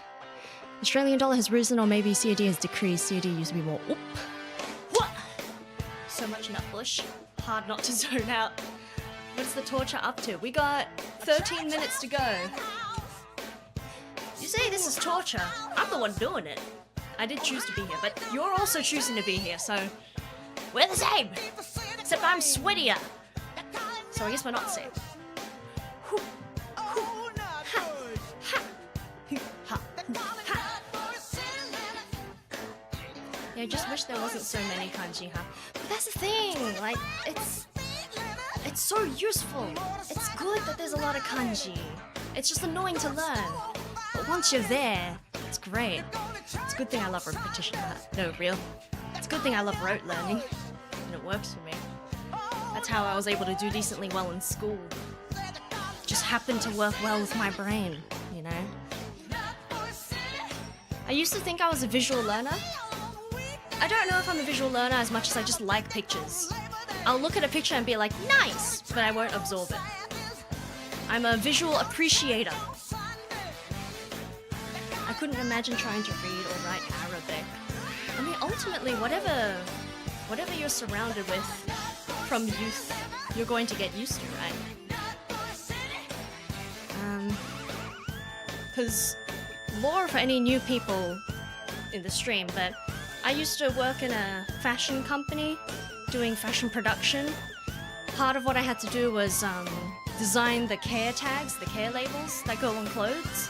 Australian dollar has risen, or maybe CAD has decreased. CAD used to be more oop. What? So much nutbush. Hard not to zone out. What's the torture up to? We got 13 minutes to go. You say this is torture. I'm the one doing it. I did choose to be here, but you're also choosing to be here, so we're the same. Except I'm sweatier. So I guess we're not the same. Yeah, I just wish there wasn't so many kanji, huh? But that's the thing, like, it's so useful. It's good that there's a lot of kanji. It's just annoying to learn. But once you're there, it's great. It's a good thing I love repetition. No, real. It's a good thing I love rote learning. And it works for me. That's how I was able to do decently well in school. Just happened to work well with my brain, you know? I used to think I was a visual learner. I don't know if I'm a visual learner as much as I just like pictures. I'll look at a picture and be like, nice, but I won't absorb it. I'm a visual appreciator. I couldn't imagine trying to read or write Arabic. I mean, ultimately, whatever you're surrounded with from youth, you're going to get used to, right? Because lore for any new people in the stream, but I used to work in a fashion company doing fashion production. Part of what I had to do was design the care tags, the care labels that go on clothes.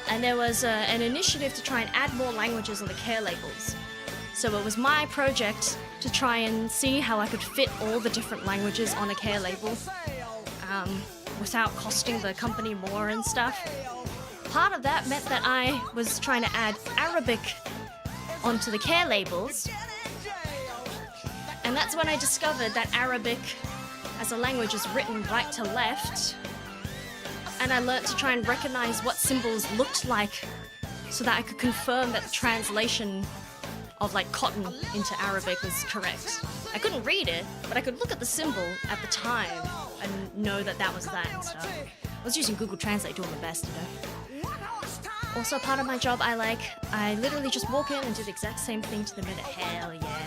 And there was an initiative to try and add more languages on the care labels. So it was my project to try and see how I could fit all the different languages on a care label. without costing the company more and stuff. Part of that meant that I was trying to add Arabic onto the care labels. And that's when I discovered that Arabic as a language is written right to left. And I learnt to try and recognize what symbols looked like so that I could confirm that the translation of like cotton into Arabic was correct. I couldn't read it, but I could look at the symbol at the time and know that that was that and stuff. I was using Google Translate, doing my best, you know. Also, part of my job I literally just walk in and do the exact same thing to the minute. Hell yeah.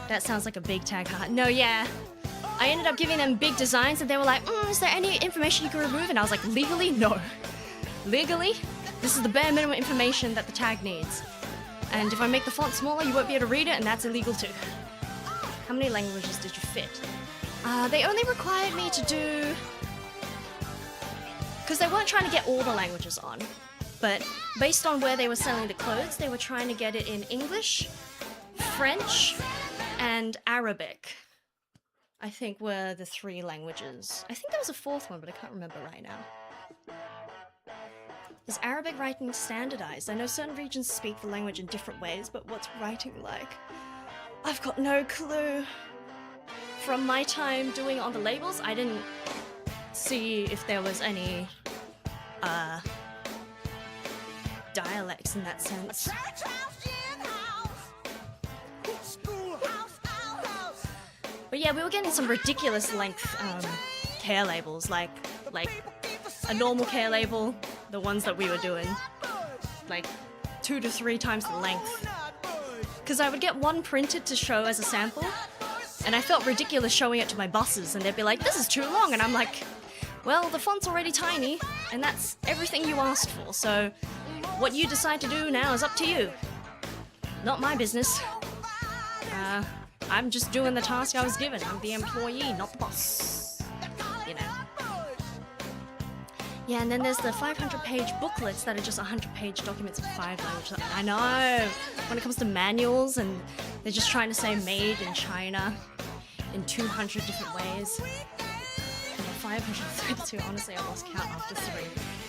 That sounds like a big tag. No, yeah. I ended up giving them big designs and they were like, is there any information you can remove? And I was like, legally? No. Legally? This is the bare minimum information that the tag needs. And if I make the font smaller, you won't be able to read it, and that's illegal too. How many languages did you fit? They only required me to do... Because they weren't trying to get all the languages on. But based on where they were selling the clothes, they were trying to get it in English, French, and Arabic. I think were the 3 languages. I think there was a 4th one, but I can't remember right now. Is Arabic writing standardized? I know certain regions speak the language in different ways, but what's writing like? I've got no clue. From my time doing it on the labels, I didn't see if there was any dialects in that sense. But yeah, we were getting some ridiculous length care labels, like a normal care label, the ones that we were doing, like 2 to 3 times the length. Because I would get one printed to show as a sample, and I felt ridiculous showing it to my bosses, and they'd be like, this is too long, and I'm like, well, the font's already tiny, and that's everything you asked for, so what you decide to do now is up to you. Not my business. I'm just doing the task I was given. I'm the employee, not the boss. You know. Yeah, and then there's the 500-page booklets that are just 100-page documents in 5 languages. I know! When it comes to manuals, and they're just trying to say made in China in 200 different ways. Yeah, 532, honestly, I lost count after 3.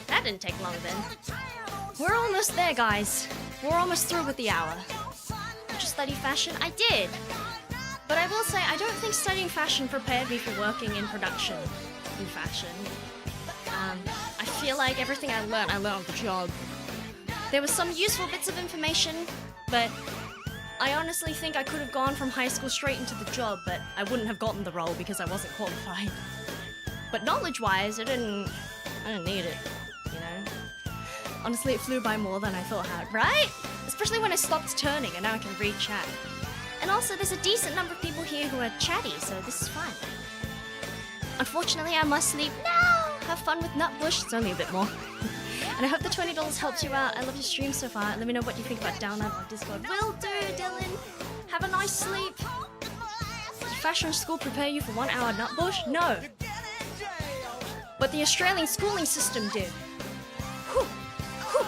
That didn't take long then. We're almost there, guys. We're almost through with the hour. Did you study fashion? I did! But I will say, I don't think studying fashion prepared me for working in production in fashion. I feel like everything I learned on the job. There were some useful bits of information, but I honestly think I could have gone from high school straight into the job, but I wouldn't have gotten the role because I wasn't qualified. But knowledge-wise, I didn't need it, you know? Honestly, it flew by more than I thought it had, right? Especially when I stopped turning and now I can read chat. And also, there's a decent number of people here who are chatty, so this is fine. Unfortunately, I must sleep now! Have fun with Nutbush, it's only a bit more. And I hope the $20 helped you out. I love your stream so far. Let me know what you think about Down Up on Discord. Will do, Dylan! Have a nice sleep! Did fashion school prepare you for 1 hour Nutbush? No! But the Australian schooling system did. Whew. Whew.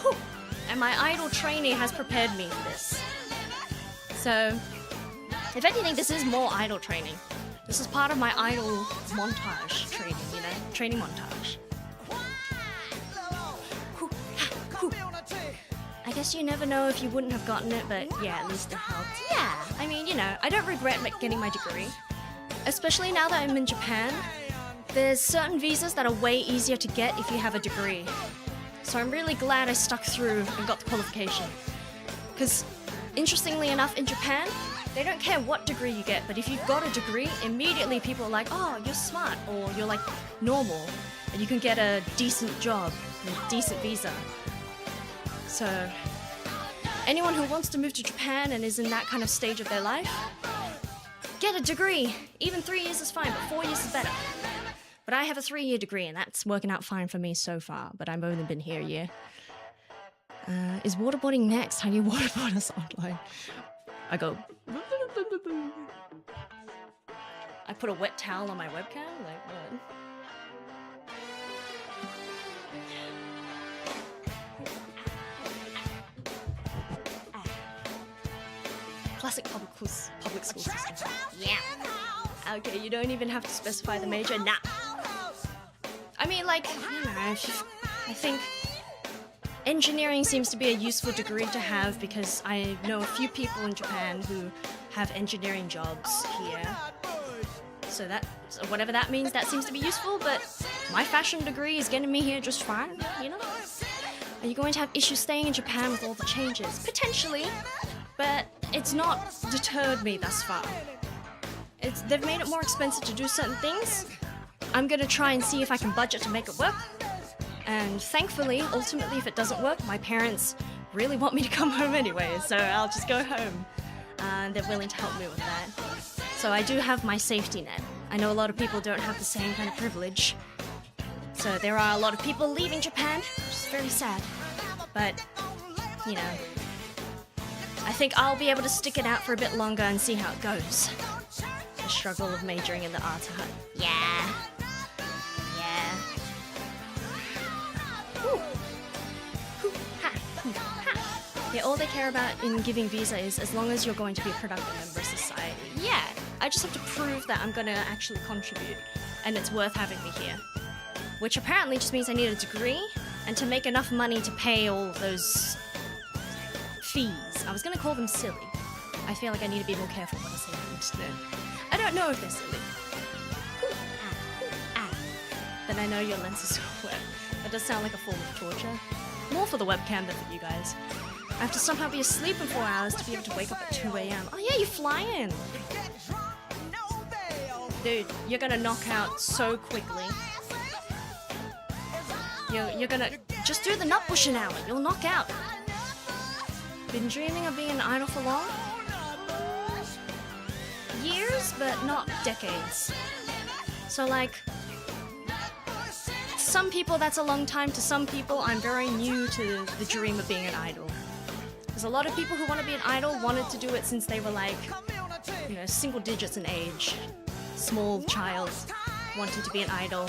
Whew. And my idol trainee has prepared me for this. So, if anything, this is more idol training. This is part of my idol montage training, you know? Training montage. I guess you never know if you wouldn't have gotten it, but yeah, at least it helped. Yeah, I mean, you know, I don't regret getting my degree. Especially now that I'm in Japan, there's certain visas that are way easier to get if you have a degree. So I'm really glad I stuck through and got the qualification. Because, interestingly enough, in Japan, they don't care what degree you get, but if you've got a degree, immediately people are like, oh, you're smart, or you're like normal, and you can get a decent job, a decent visa. So, anyone who wants to move to Japan and is in that kind of stage of their life, get a degree. Even 3 years is fine, but 4 years is better. But I have a 3-year degree, and that's working out fine for me so far, but I've only been here a year. Is waterboarding next? How do you waterboard us online? I go... I put a wet towel on my webcam? Like, what? Classic public school system. Yeah. Okay, you don't even have to specify the major. Nah. I mean, like, you know, I think engineering seems to be a useful degree to have because I know a few people in Japan who have engineering jobs here. So whatever that means, that seems to be useful, but my fashion degree is getting me here just fine, you know? Are you going to have issues staying in Japan with all the changes? Potentially, but it's not deterred me thus far. They've made it more expensive to do certain things. I'm gonna try and see if I can budget to make it work. And thankfully, ultimately, if it doesn't work, my parents really want me to come home anyway, so I'll just go home. They're willing to help me with that. So I do have my safety net. I know a lot of people don't have the same kind of privilege. So there are a lot of people leaving Japan, which is very sad. But, you know, I think I'll be able to stick it out for a bit longer and see how it goes. The struggle of majoring in the art hut. Yeah. Yeah. Ooh. Hoo, ha, hoo, ha. Yeah, all they care about in giving visa is as long as you're going to be a productive member of society. Yeah, I just have to prove that I'm gonna actually contribute and it's worth having me here. Which apparently just means I need a degree and to make enough money to pay all those fees. I was gonna call them silly. I feel like I need to be more careful when I say that instead. I don't know if they're silly. But I know your lenses are wet. That does sound like a form of torture. More for the webcam than for you guys. I have to somehow be asleep in 4 hours to be able to wake up at 2 a.m. Oh yeah, you're flying! Dude, you're gonna knock out so quickly. You're gonna... Just do the nutbush an hour, you'll knock out. Been dreaming of being an idol for long? Years, but not decades. So like... Some people that's a long time, to some people I'm very new to the dream of being an idol. There's a lot of people who want to be an idol wanted to do it since they were like, you know, single digits in age. Small child wanting to be an idol.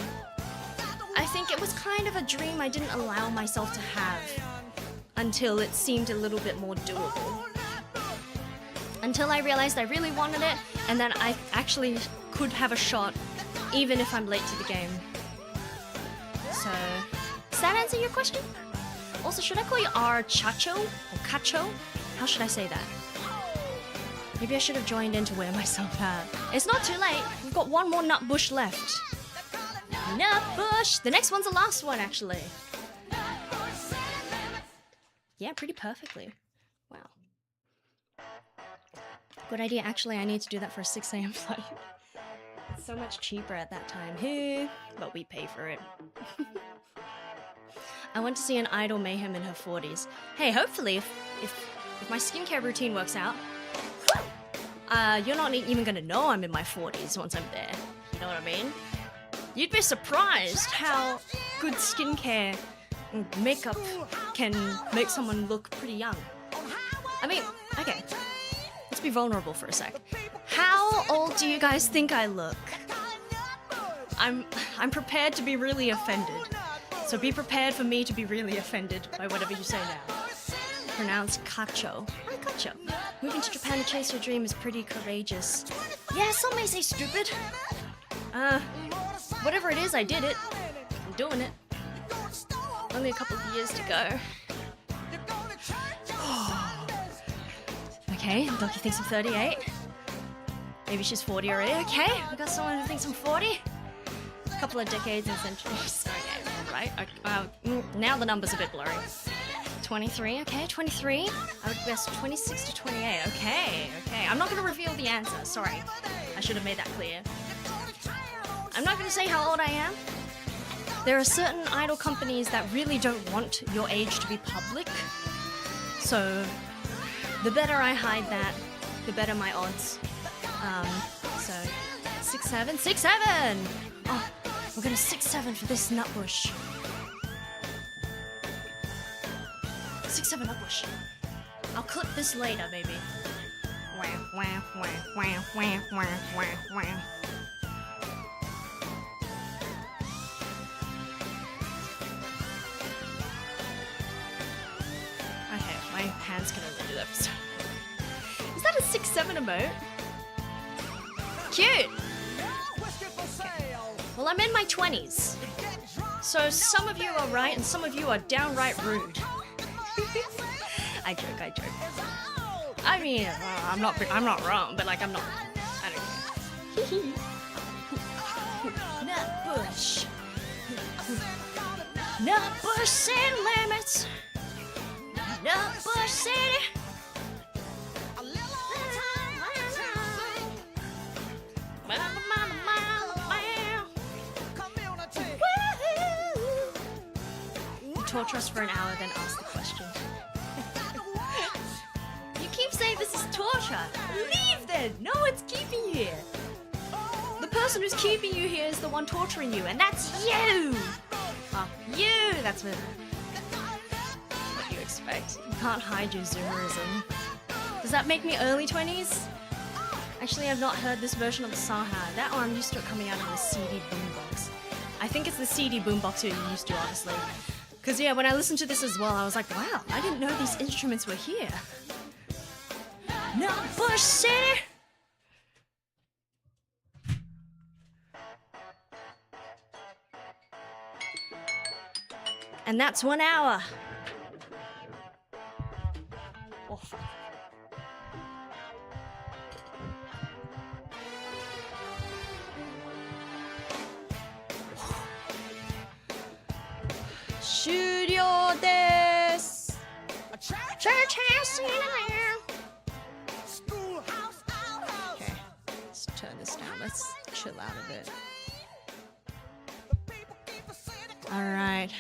I think it was kind of a dream I didn't allow myself to have until it seemed a little bit more doable. Until I realized I really wanted it, and then I actually could have a shot even if I'm late to the game. So, does that answer your question? Also, should I call you R Chacho or Cacho? How should I say that? Maybe I should have joined in to wear myself out. It's not too late. We've got one more nutbush left. Nutbush! The next one's the last one, actually. Yeah, pretty perfectly. Wow. Good idea. Actually, I need to do that for a 6 a.m. flight. It's so much cheaper at that time. Hey, but we pay for it. I want to see an idol mayhem in her 40s. Hey, hopefully, if my skincare routine works out, you're not even gonna know I'm in my 40s once I'm there. You know what I mean? You'd be surprised how good skincare and makeup can make someone look pretty young. I mean, okay, let's be vulnerable for a sec. How old do you guys think I look? I'm prepared to be really offended. So be prepared for me to be really offended by whatever you say now. Pronounced Cacho. Hi, Cacho. Moving to Japan to chase your dream is pretty courageous. Yeah, some may say stupid. Whatever it is, I did it. I'm doing it. Only a couple of years to go. Okay, Doki thinks I'm 38. Maybe she's 40 already. Okay, we got someone who thinks I'm 40. A couple of decades and centuries. Okay, right. Now the number's a bit blurry. 23, okay, 23. I would guess 26 to 28. Okay. I'm not going to reveal the answer. Sorry. I should have made that clear. I'm not going to say how old I am. There are certain idol companies that really don't want your age to be public. So, the better I hide that, the better my odds. So, 6'7", 6'7". Oh, we're gonna 6'7" for this nutbush. 6'7" nutbush. I'll clip this later, baby. Wah, wah, wah, wah, wah, wah, wah, wah. Okay, my hand's gonna do that. Is that a 6'7" emote? Cute! Okay. Well, I'm in my 20s. So some of you are right and some of you are downright rude. I joke. I mean, I'm not wrong, but like I don't care. Nutbush. Nutbush city limits. Nutbush city. Torture us for an hour, then ask the question. You keep saying this is torture. Leave then. No one's keeping you here. The person who's keeping you here is the one torturing you, and that's you. You. That's what you expect. You can't hide your Zoomerism. Does that make me early 20s? Actually, I've not heard this version of the Saha. That I'm used to it coming out of the CD boombox. I think it's the CD boombox you're used to, honestly. Because yeah, when I listened to this as well, I was like, wow, I didn't know these instruments were here. Nutbush City! And that's 1 hour. Oh, fuck. Studio des. Church house in there. Okay, let's turn this down. Let's chill out a bit. Alright.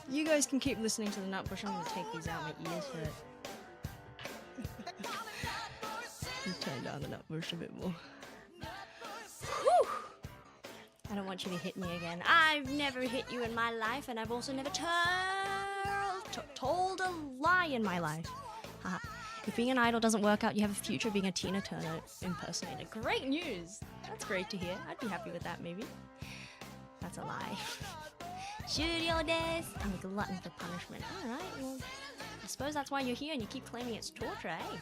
You guys can keep listening to the Nutbush. I'm gonna take these out. My ears hurt. Turn down the Nutbush a bit more. Whew. I don't want you to hit me again. I've never hit you in my life, and I've also never told a lie in my life. Haha. If being an idol doesn't work out, you have a future being a Tina Turner impersonator. Great news! That's great to hear. I'd be happy with that, maybe. That's a lie. Studio days! I'm a glutton for punishment. Alright, well, I suppose that's why you're here and you keep claiming it's torture, eh?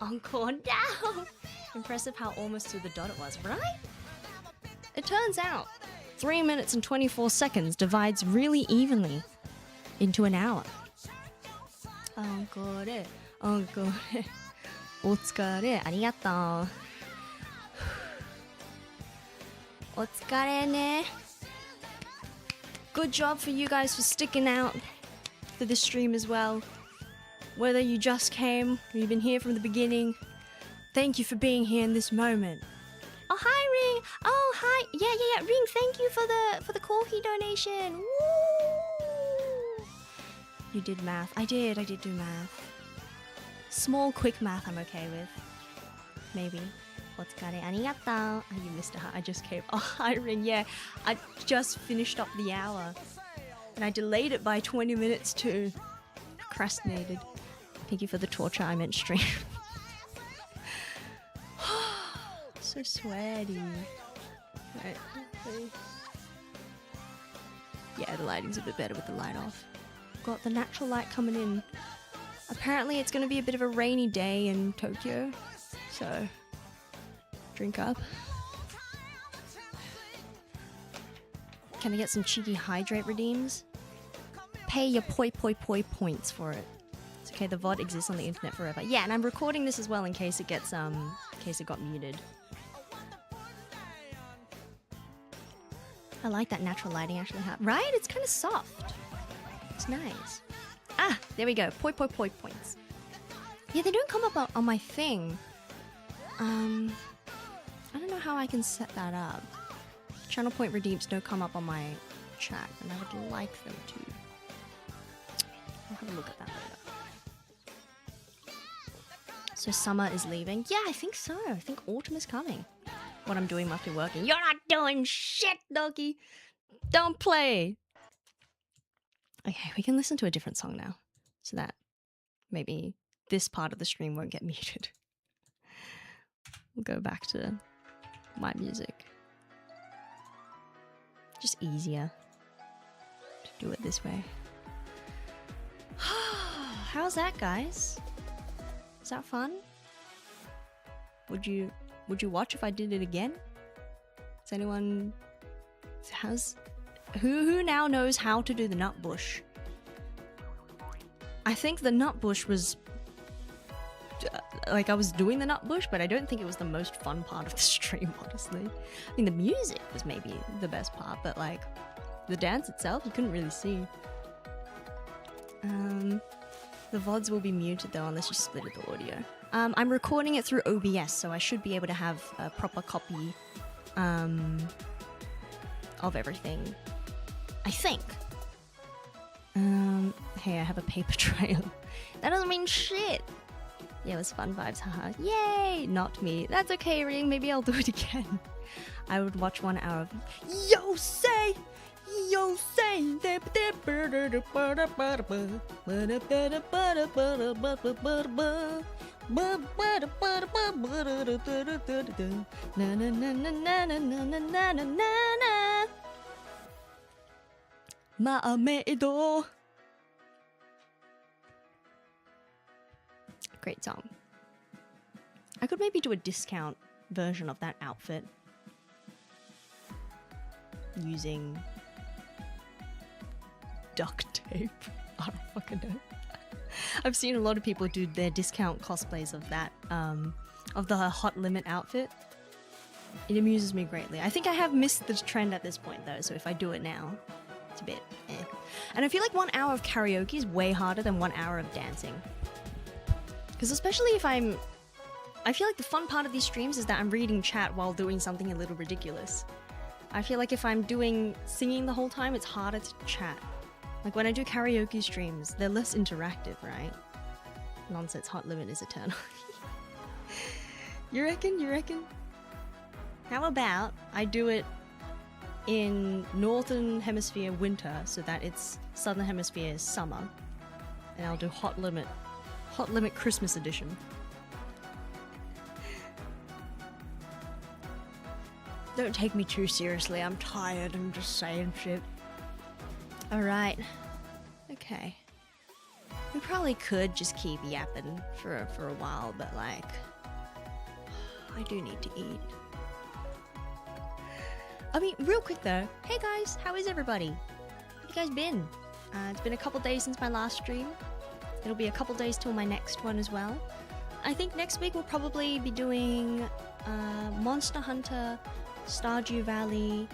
Encore now! Impressive how almost to the dot it was, right? It turns out 3 minutes and 24 seconds divides really evenly into an hour. Encore, encore. Otsukare, arigatou. Otsukare ne. Good job for you guys for sticking out for this stream as well. Whether you just came or you've been here from the beginning, thank you for being here in this moment. Oh, hi, Ring. Oh, hi. Yeah. Ring, thank you for the coffee donation. Woo! You did math. I did do math. Small, quick math I'm okay with. Maybe. Otsukare arigatou. Oh, you missed a heart. I just came. Oh, hi, Ring. Yeah, I just finished up the hour. And I delayed it by 20 minutes too. Procrastinated. Thank you for the torture. I meant stream. So sweaty. Right. Yeah, the lighting's a bit better with the light off. Got the natural light coming in. Apparently it's going to be a bit of a rainy day in Tokyo. So, drink up. Can I get some cheeky hydrate redeems? Pay your poi points for it. It's okay, the VOD exists on the internet forever. Yeah, and I'm recording this as well in case it gets in case it got muted. I like that natural lighting actually right? It's kind of soft. It's nice. Ah, there we go. Poi points. Yeah, they don't come up on my thing. I don't know how I can set that up. Channel point redeems don't come up on my chat, and I would like them to. I'll have a look at that later. So summer is leaving? Yeah, I think so. I think autumn is coming. What I'm doing must be working. You're not doing shit, doggy. Don't play. Okay, we can listen to a different song now. So that maybe this part of the stream won't get muted. We'll go back to my music. Just easier to do it this way. How's that, guys? Is that fun? Would you watch if I did it again? Does anyone Who now knows how to do the nutbush? I think the nutbush was like I was doing the nutbush, but I don't think it was the most fun part of the stream, honestly. I mean, the music was maybe the best part, but like the dance itself, you couldn't really see. The VODs will be muted though unless you split the audio. I'm recording it through OBS, so I should be able to have a proper copy of everything. I think. Hey, I have a paper trail. That doesn't mean shit. Yeah, it was fun vibes, haha. Yay! Not me. That's okay, Ring. Maybe I'll do it again. I would watch 1 hour of Yo say! Yo say! Ma'amedo. Great song. I could maybe do a discount version of that outfit using duct tape. I don't fucking know. I've seen a lot of people do their discount cosplays of that, of the Hot Limit outfit. It amuses me greatly. I think I have missed the trend at this point though, so if I do it now, it's a bit eh. And I feel like 1 hour of karaoke is way harder than 1 hour of dancing. Because especially if I feel like the fun part of these streams is that I'm reading chat while doing something a little ridiculous. I feel like if I'm singing the whole time, it's harder to chat. Like when I do karaoke streams, they're less interactive, right? Nonsense, Hot Limit is eternal. You reckon? You reckon? How about I do it in Northern Hemisphere winter so that it's Southern Hemisphere summer. And I'll do Hot Limit Christmas edition. Don't take me too seriously, I'm tired, I'm just saying shit. Alright. Okay. We probably could just keep yapping for a while, but like... I do need to eat. I mean, real quick though. Hey guys, how is everybody? How have you guys been? It's been a couple days since my last stream. It'll be a couple days till my next one as well. I think next week we'll probably be doing Monster Hunter, Stardew Valley.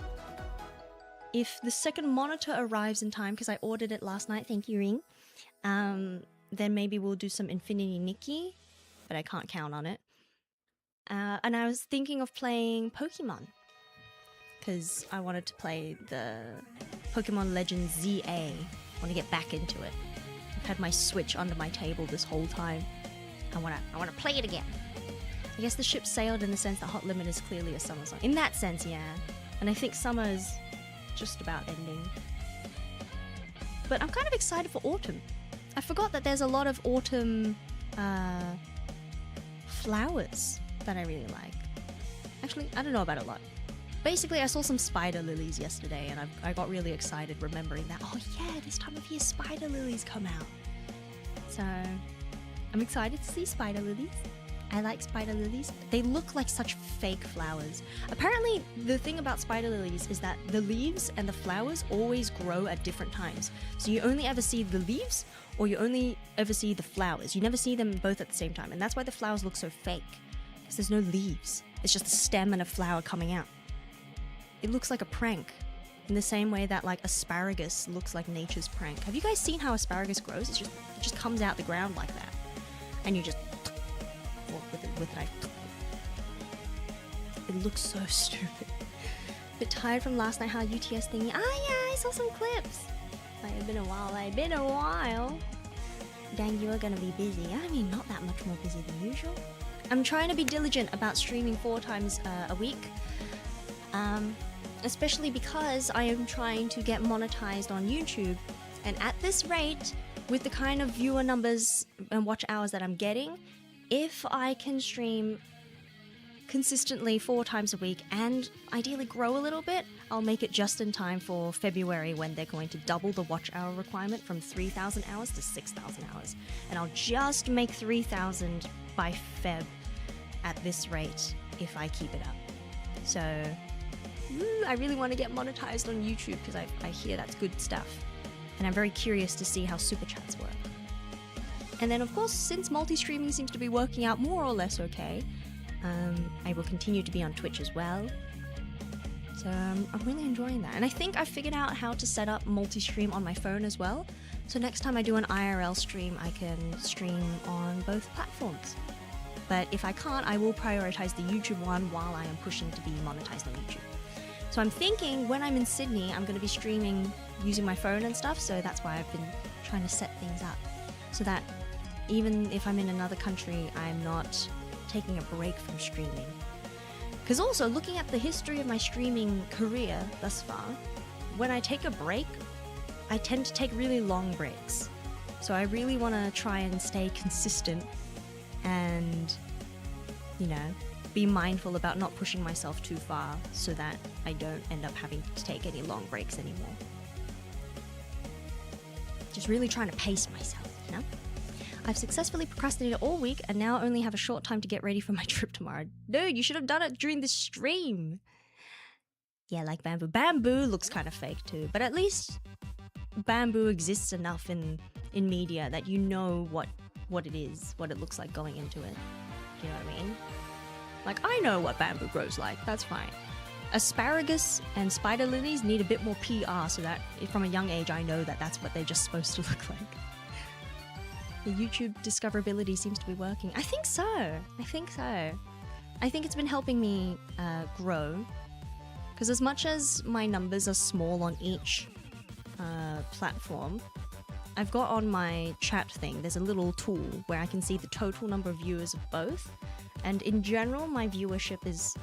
If the second monitor arrives in time, because I ordered it last night, thank you Ring, then maybe we'll do some Infinity Nikki, but I can't count on it. And I was thinking of playing Pokemon, because I wanted to play the Pokemon Legends ZA. I want to get back into it. I've had my Switch under my table this whole time. I wanna play it again. I guess the ship sailed in the sense that Hot Limit is clearly a summer song. In that sense, yeah. And I think summer is just about ending. But I'm kind of excited for autumn. I forgot that there's a lot of autumn flowers that I really like. Actually, I don't know about a lot. Basically, I saw some spider lilies yesterday and I got really excited remembering that, oh yeah, this time of year spider lilies come out. So, I'm excited to see spider lilies. I like spider lilies. They look like such fake flowers. Apparently, the thing about spider lilies is that the leaves and the flowers always grow at different times. So you only ever see the leaves or you only ever see the flowers. You never see them both at the same time. And that's why the flowers look so fake. Because there's no leaves. It's just a stem and a flower coming out. It looks like a prank. In the same way that like asparagus looks like nature's prank. Have you guys seen how asparagus grows? It just comes out the ground like that. And you just... with a knife. It looks so stupid. Bit tired from last night, how UTS thingy. Ah yeah, I saw some clips. Like, it's been a while. Dang, you are gonna be busy. I mean, not that much more busy than usual. I'm trying to be diligent about streaming 4 times a week. Especially because I am trying to get monetized on YouTube. And at this rate, with the kind of viewer numbers and watch hours that I'm getting, if I can stream consistently 4 times a week and ideally grow a little bit, I'll make it just in time for February when they're going to double the watch hour requirement from 3,000 hours to 6,000 hours. And I'll just make 3,000 by Feb at this rate if I keep it up. So I really want to get monetized on YouTube because I hear that's good stuff. And I'm very curious to see how super chats work. And then, of course, since multi-streaming seems to be working out more or less okay, I will continue to be on Twitch as well. So I'm really enjoying that. And I think I figured out how to set up multi-stream on my phone as well. So next time I do an IRL stream, I can stream on both platforms. But if I can't, I will prioritize the YouTube one while I am pushing to be monetized on YouTube. So I'm thinking when I'm in Sydney, I'm going to be streaming using my phone and stuff. So that's why I've been trying to set things up so that even if I'm in another country, I'm not taking a break from streaming. Because also, looking at the history of my streaming career thus far, when I take a break, I tend to take really long breaks. So I really want to try and stay consistent and, you know, be mindful about not pushing myself too far so that I don't end up having to take any long breaks anymore. Just really trying to pace myself, you know? I've successfully procrastinated all week and now only have a short time to get ready for my trip tomorrow. Dude, you should have done it during the stream. Yeah, like Bamboo. Bamboo looks kind of fake too, but at least Bamboo exists enough in media that you know what it is, what it looks like going into it. You know what I mean? Like, I know what Bamboo grows like, that's fine. Asparagus and spider lilies need a bit more PR so that from a young age I know that that's what they're just supposed to look like. The YouTube discoverability seems to be working. I think so. I think it's been helping me grow. Because as much as my numbers are small on each platform, I've got on my chat thing, there's a little tool where I can see the total number of viewers of both. And in general, my viewership is,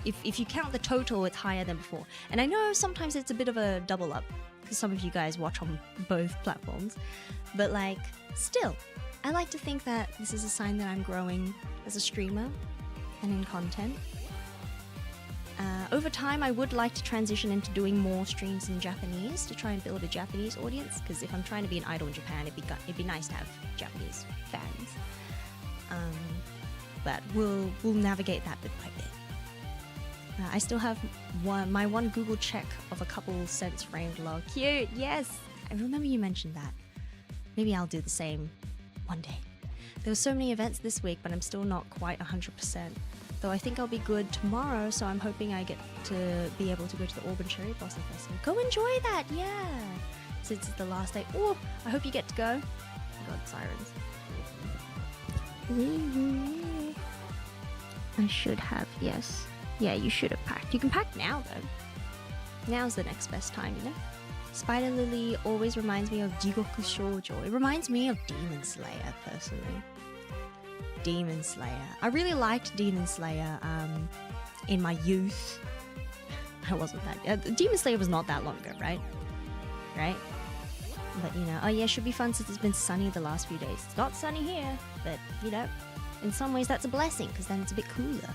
if you count the total, it's higher than before. And I know sometimes it's a bit of a double up, because some of you guys watch on both platforms. But like, still, I like to think that this is a sign that I'm growing as a streamer and in content. Over time, I would like to transition into doing more streams in Japanese to try and build a Japanese audience, because if I'm trying to be an idol in Japan, it'd be nice to have Japanese fans. But we'll navigate that bit by bit. I still have my one Google check of a couple cents framed log. Cute, yes! I remember you mentioned that. Maybe I'll do the same one day. There were so many events this week, but I'm still not quite 100%. Though I think I'll be good tomorrow, so I'm hoping I get to be able to go to the Auburn Cherry Blossom Festival. Go enjoy that, yeah! Since it's the last day. Oh, I hope you get to go. Oh god, sirens. I should have, yes. Yeah, you should have packed. You can pack now, though. Now's the next best time, you know? Spider Lily always reminds me of Jigoku Shoujo. It reminds me of Demon Slayer, personally. Demon Slayer. I really liked Demon Slayer in my youth. I wasn't that... Demon Slayer was not that long ago, right? Right? But, you know, oh yeah, should be fun since it's been sunny the last few days. It's not sunny here, but, you know, in some ways that's a blessing, because then it's a bit cooler.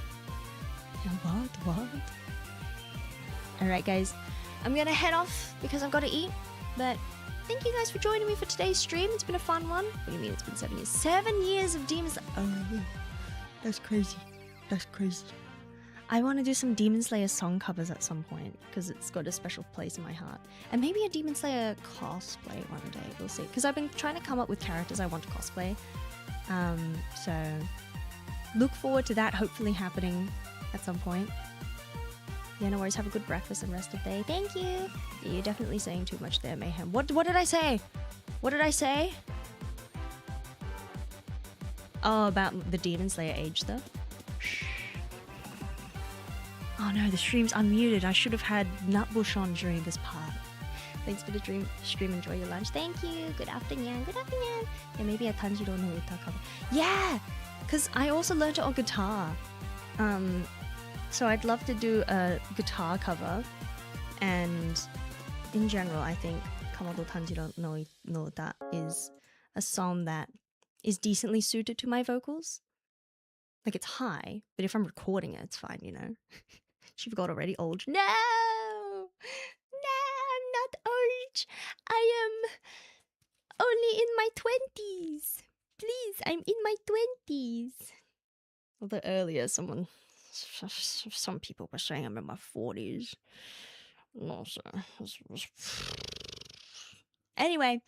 What? Alright, guys. I'm gonna head off because I've got to eat, but thank you guys for joining me for today's stream. It's been a fun one. What do you mean it's been 7 years? 7 years of Demon Slayer. Oh, that's crazy. That's crazy. I want to do some Demon Slayer song covers at some point because it's got a special place in my heart. And maybe a Demon Slayer cosplay one day. We'll see. Because I've been trying to come up with characters I want to cosplay. So look forward to that hopefully happening at some point. Yeah, no worries. Have a good breakfast and rest of the day. Thank you. You're definitely saying too much there, Mayhem. What did I say? What did I say? Oh, about the Demon Slayer age stuff. Shh. Oh no, the stream's unmuted. I should have had nutbush on during this part. Thanks for the stream. Enjoy your lunch. Thank you. Good afternoon. Good afternoon. Yeah, maybe a Tanjiro no Uta cover. Yeah, because I also learned it on guitar. So I'd love to do a guitar cover, and in general, I think Kamado Tanjiro no Uta is a song that is decently suited to my vocals. Like, it's high, but if I'm recording it, it's fine, you know? She forgot already. Old. No! No, I'm not old. I am only in my 20s. Please, I'm in my 20s. Although earlier someone Some people were saying I'm in my 40s. No, sir. Anyway,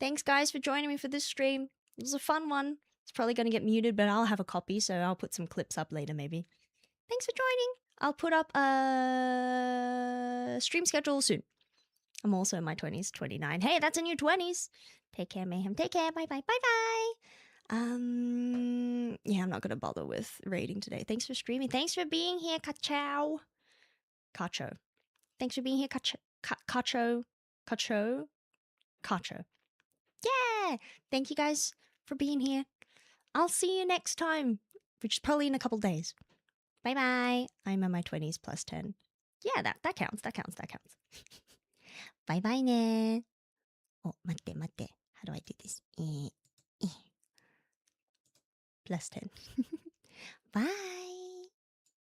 thanks guys for joining me for this stream. It was a fun one. It's probably going to get muted, but I'll have a copy, so I'll put some clips up later maybe. Thanks for joining. I'll put up a stream schedule soon. I'm also in my 20s, 29. Hey, that's a new 20s. Take care, Mayhem. Take care. Bye-bye. Bye-bye. Yeah, I'm not going to bother with raiding today. Thanks for streaming. Thanks for being here, Kachow. Kacho. Thanks for being here, Kacho. Kacho. Yeah! Thank you guys for being here. I'll see you next time, which is probably in a couple days. Bye-bye. I'm in my 20s plus 10. Yeah, that counts. That counts. Bye-bye ね. Oh, 待って. How do I do this? Plus 10. Bye.